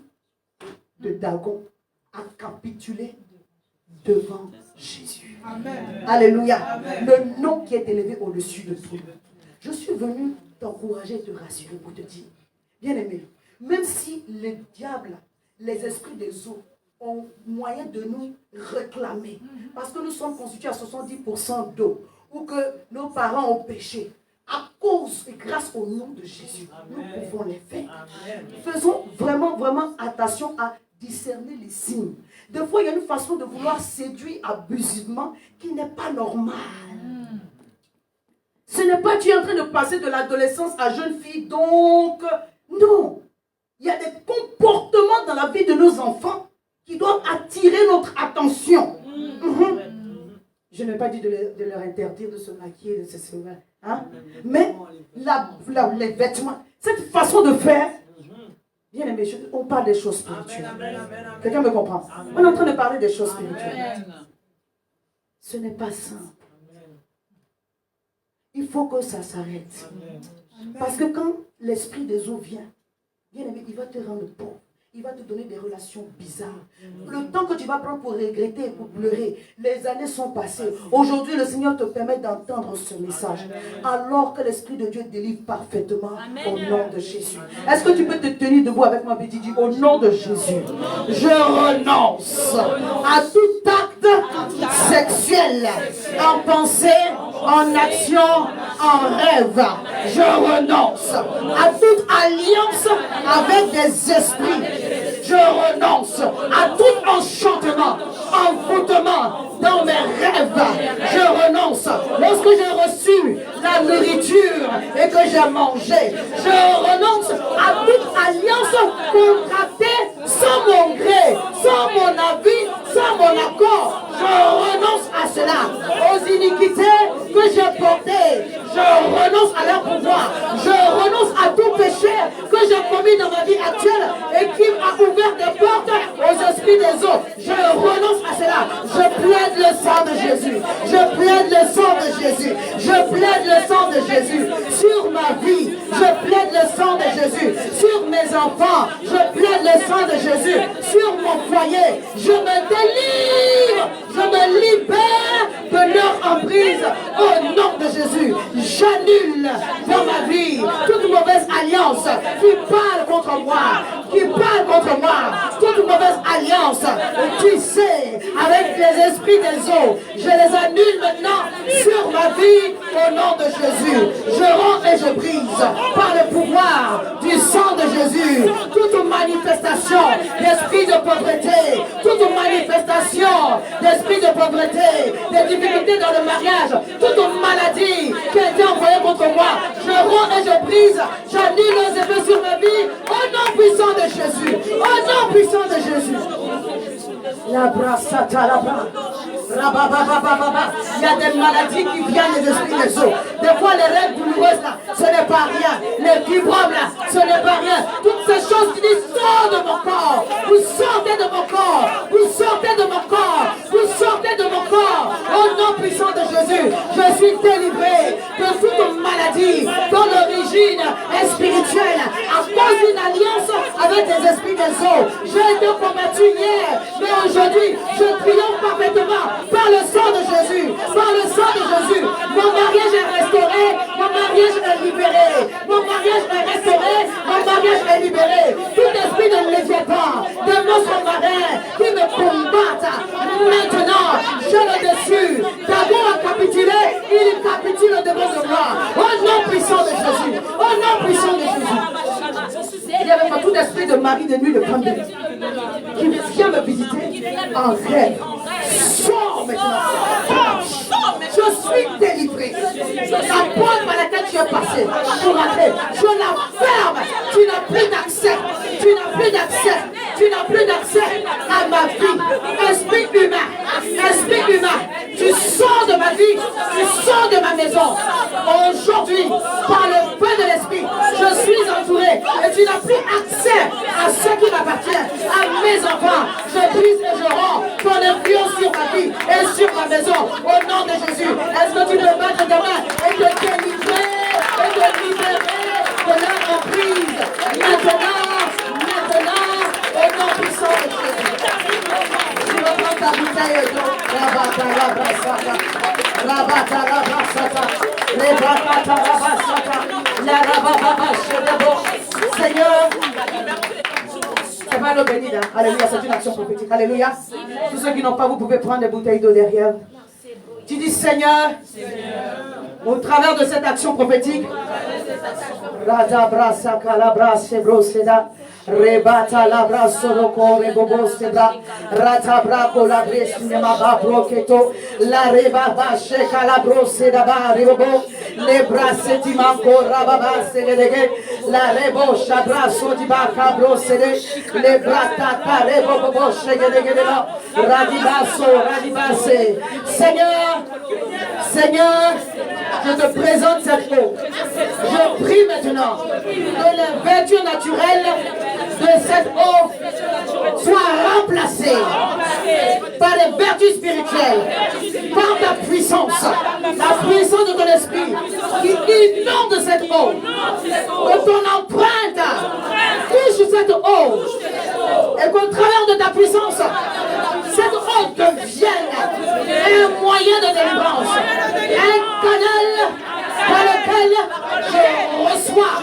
de Dagon a capitulé devant Jésus. Amen. Alléluia. Amen. Le nom qui est élevé au-dessus de tout. Je suis venu t'encourager et te rassurer pour te dire, bien aimé, même si le diable, les esprits des eaux ont moyen de nous réclamer, parce que nous sommes constitués à 70% d'eau, ou que nos parents ont péché, à cause et grâce au nom de Jésus, nous pouvons les faire. Amen. Faisons vraiment, vraiment attention à discerner les signes. Des fois, il y a une façon de vouloir séduire abusivement qui n'est pas normale. Ce n'est pas tu es en train de passer de l'adolescence à jeune fille, donc non. Il y a des comportements dans la vie de nos enfants qui doivent attirer notre attention. Je n'ai pas dit de leur interdire de se maquiller, de se sauver. Hein? Mais les vêtements, cette façon de faire, bien aimé, on parle des choses spirituelles. Quelqu'un me comprend? On est en train de parler des choses spirituelles. Ce n'est pas simple. Il faut que ça s'arrête. Parce que quand l'esprit des eaux vient, bien aimé, il va te rendre pauvre. Il va te donner des relations bizarres. Le temps que tu vas prendre pour regretter et pour pleurer, les années sont passées. Aujourd'hui, le Seigneur te permet d'entendre ce message. Alors que l'Esprit de Dieu délivre parfaitement au nom de Jésus. Est-ce que tu peux te tenir debout avec moi et dire, au nom de Jésus, je renonce à tout acte sexuel, en pensée, en action, en rêve. Je renonce à toute alliance avec des esprits. Je renonce à tout enchantement, envoûtement dans mes rêves. Je renonce. Lorsque j'ai reçu la nourriture et que j'ai mangé, je renonce à toute alliance contractée sans mon gré, sans mon avis, sans mon accord, je renonce à cela. Aux iniquités que j'ai portées, je renonce à leur pouvoir. Je renonce à tout péché que j'ai commis dans ma vie actuelle et qui m'a ouvert des portes aux esprits des autres. Je renonce à cela. Je plaide le sang de Jésus. Je plaide le sang de Jésus. Je plaide le sang de Jésus sur ma vie. Je plaide le sang de Jésus sur mes enfants. Je plaide le sang de Jésus sur mon foyer. Je me délivre. Je me libère de leur emprise au nom de Jésus. J'annule dans ma vie toute mauvaise alliance qui parle contre moi, toute mauvaise alliance, tu sais, avec les esprits des eaux, je les annule maintenant sur ma vie au nom de Jésus. Je rends et je brise par le pouvoir du sang de Jésus toute manifestation d'esprit de pauvreté, toute manifestation d'esprit de pauvreté, des difficultés dans le mariage, toute maladie qui a été envoyée contre moi. Je rends et je brise, j'annule les effets sur ma vie au nom puissant de Jésus. Au nom puissant de Jésus. La brassata, la bras. Il y a des maladies qui viennent des esprits des eaux. Des fois, les règles douloureuses, là, ce n'est pas rien. Les fibromes, là, ce n'est pas rien. Toutes ces choses qui disent, sors de mon corps. Vous sortez de mon corps. Vous sortez de mon corps. Vous sortez de mon corps. Au nom puissant de Jésus, je suis délivré de toute maladie dont l'origine est spirituelle à cause d'une alliance avec les esprits des eaux. J'ai été combattu hier, mais aujourd'hui, je triomphe parfaitement par le sang de Jésus. Par le sang de Jésus. Mon mariage est restauré. Mon mariage est libéré. Mon mariage est restauré. Mon mariage est libéré. Tout esprit de Léviathan, de monstres marins qui me combattent, maintenant, je le dessus. Dagon a capitulé, il capitule devant de moi. Au nom puissant de Jésus. Au nom puissant de Jésus. Il y avait pas tout esprit de mari de nuit de pandémie qui vient me visiter en rêve. Sors maintenant. Je suis délivré. La porte par laquelle tu es passé pour entrer, je la ferme. Tu n'as plus d'accès. Tu n'as plus d'accès. Tu n'as plus d'accès à ma vie. Esprit humain. Esprit humain. Tu sors de ma vie. Tu sors de ma maison. Aujourd'hui, par le feu de l'esprit, je suis entouré. Et tu n'as plus accès à ce qui m'appartient, à mes enfants. Je brise et je rends ton influence sur ma vie et sur ma maison. Au nom de Jésus. Est-ce que tu peux battre ta main et te délivrer et te libérer de leur emprise maintenant, au nom puissant de Jésus. Tu reprends ta bouteille d'eau. Rabata, rabasata, rabata, rabasata, rebakata, rabasata, la rabababa, Seigneur, c'est pas l'eau bénie, hein? Alléluia, c'est une action prophétique. Alléluia. Tous ceux qui n'ont pas, vous pouvez prendre des bouteilles d'eau derrière. Tu dis Seigneur, au travers de cette action prophétique, Radabrasa kalabra sebro seda rebata labra soroko rebobo sebra ratabra kolabre sinema ba broketo la reba ba shekalabro seda ba rebobo le braseti manko rababa sedege la rebo shabra sodiba kabro sede le brata karebo shegege de radibaso radibase. Seigneur, je te présente cette eau. Je prie maintenant que les vertus naturelles de cette eau soient remplacées par les vertus spirituelles, par ta puissance, la puissance de ton esprit qui inonde cette eau. Que ton empreinte touche cette eau et qu'au travers de ta puissance, cette eau devienne un moyen de délivrance, un canal par lequel je reçois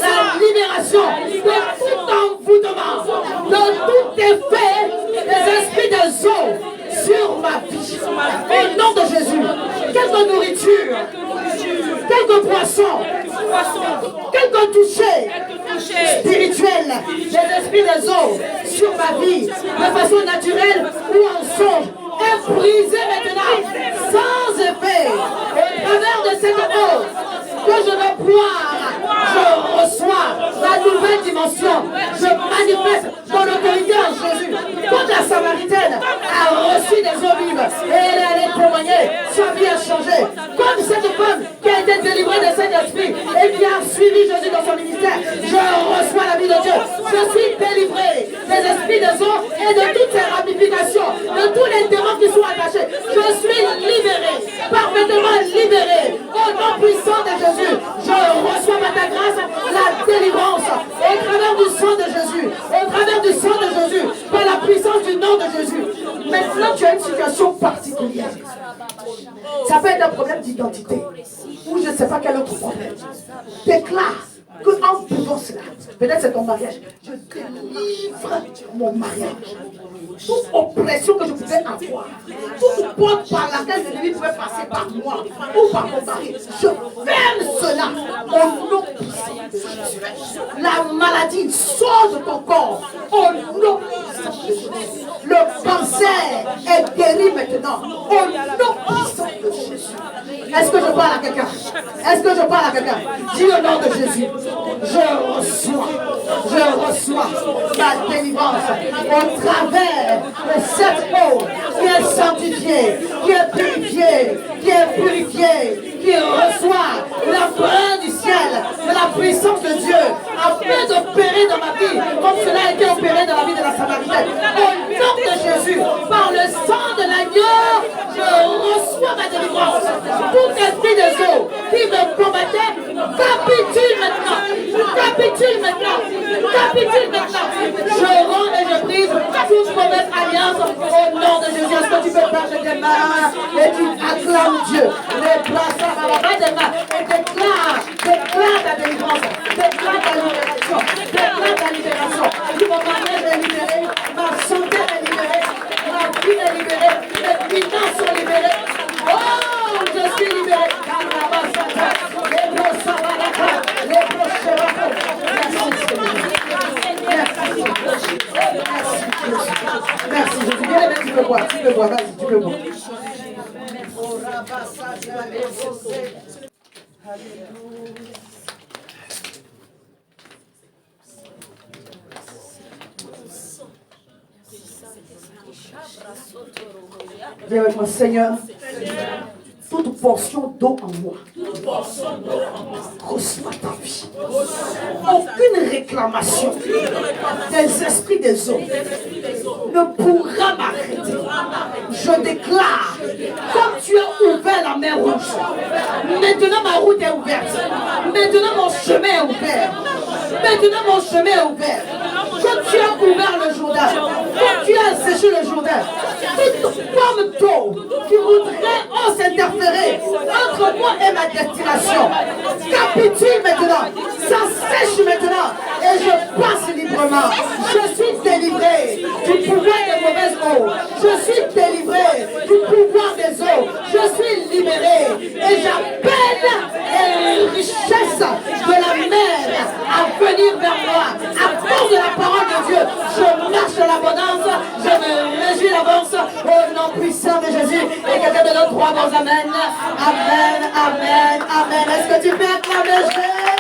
la libération de tout envoûtement, de tout effet des esprits des eaux sur ma vie. Au nom de Jésus, quelque nourriture, quelques poissons, quelques touchés spirituels, les esprits des eaux sur ma vie, de façon naturelle ou en songe, est brisé maintenant, sans effet, au travers de cette eau que je vais boire. Je reçois la nouvelle dimension. Je manifeste mon autorité en Jésus. Quand la Samaritaine a et elle est allée témoigner. Sa vie a changé. Comme cette femme qui a été délivrée de cet esprit et qui a suivi Jésus dans son ministère, je reçois la vie de Dieu. Je suis délivré des esprits des eaux et de toutes ces ramifications, de tous les démons qui sont attachés. Je suis libéré, parfaitement libéré. Au nom puissant de Jésus, je reçois par ta grâce la délivrance au travers du sang de Jésus, au travers du sang de Jésus, par la puissance du nom de Jésus. Maintenant, tu as une situation particulière. Ça peut être un problème d'identité ou je ne sais pas quel autre problème. Déclare qu'en faisant cela, peut-être c'est ton mariage, je délivre mon mariage. Toute oppression que je pouvais avoir, toute porte par laquelle l'ennemi pouvait passer par moi ou par mon mari, je ferme cela au nom puissant de Jésus. La maladie sort de ton corps au nom puissant de Jésus. Le cancer est guéri maintenant au nom puissant de Jésus. Est-ce que je parle à quelqu'un? Est-ce que je parle à quelqu'un? Dis au nom de Jésus. Je reçois ma délivrance au travers de cette eau qui est sanctifiée, qui est purifiée, qui reçoit la main du ciel, de la puissance de Dieu, afin d'opérer dans ma vie, comme cela a été opéré dans la vie de la Samaritaine. Au nom de Jésus, par le sang de l'agneau, je reçois ma délivrance. Tout esprit des eaux qui me combattait, capitule maintenant. Capitule maintenant. Capitule maintenant. Je rends et je brise toute mauvaise alliance au nom de Jésus. Est-ce que tu peux faire tes mains et tu acclames Dieu? Les places à la main des mains et déclare ta délivrance. Déclare ta libération. Déclare ta libération. Dis, mon mariage est libéré, ma santé est libérée, ma vie est libérée, mes finances sont libérées. Oh, je suis libéré. Merci Jésus. Viens les tu peux boire, vas-y, tu peux boire. Dis avec moi, Seigneur, toute portion d'eau en moi, reçois ta vie. Aucune réclamation des esprits des eaux ne pourra m'arrêter. Je déclare, comme tu as ouvert la mer rouge, maintenant ma route est ouverte. Maintenant mon chemin est ouvert. Maintenant mon chemin est ouvert. Comme tu as ouvert le Jourdain, comme tu as séché le Jourdain, toute forme d'eau qui voudrait s'interférer entre moi et ma destination, capitule maintenant, ça sèche maintenant et je passe librement. Je suis délivré du pouvoir des mauvaises eaux. Je suis délivré du pouvoir des eaux. Je suis libéré et j'appelle les richesses de la mer à venir vers moi. À cause de la parole de Dieu, je marche dans l'abondance, je me réjouis d'avance au nom puissant de Jésus. Et quelqu'un de notre droit, bon, amen. Amen, amen, amen. Est-ce que tu peux acclamer Jésus?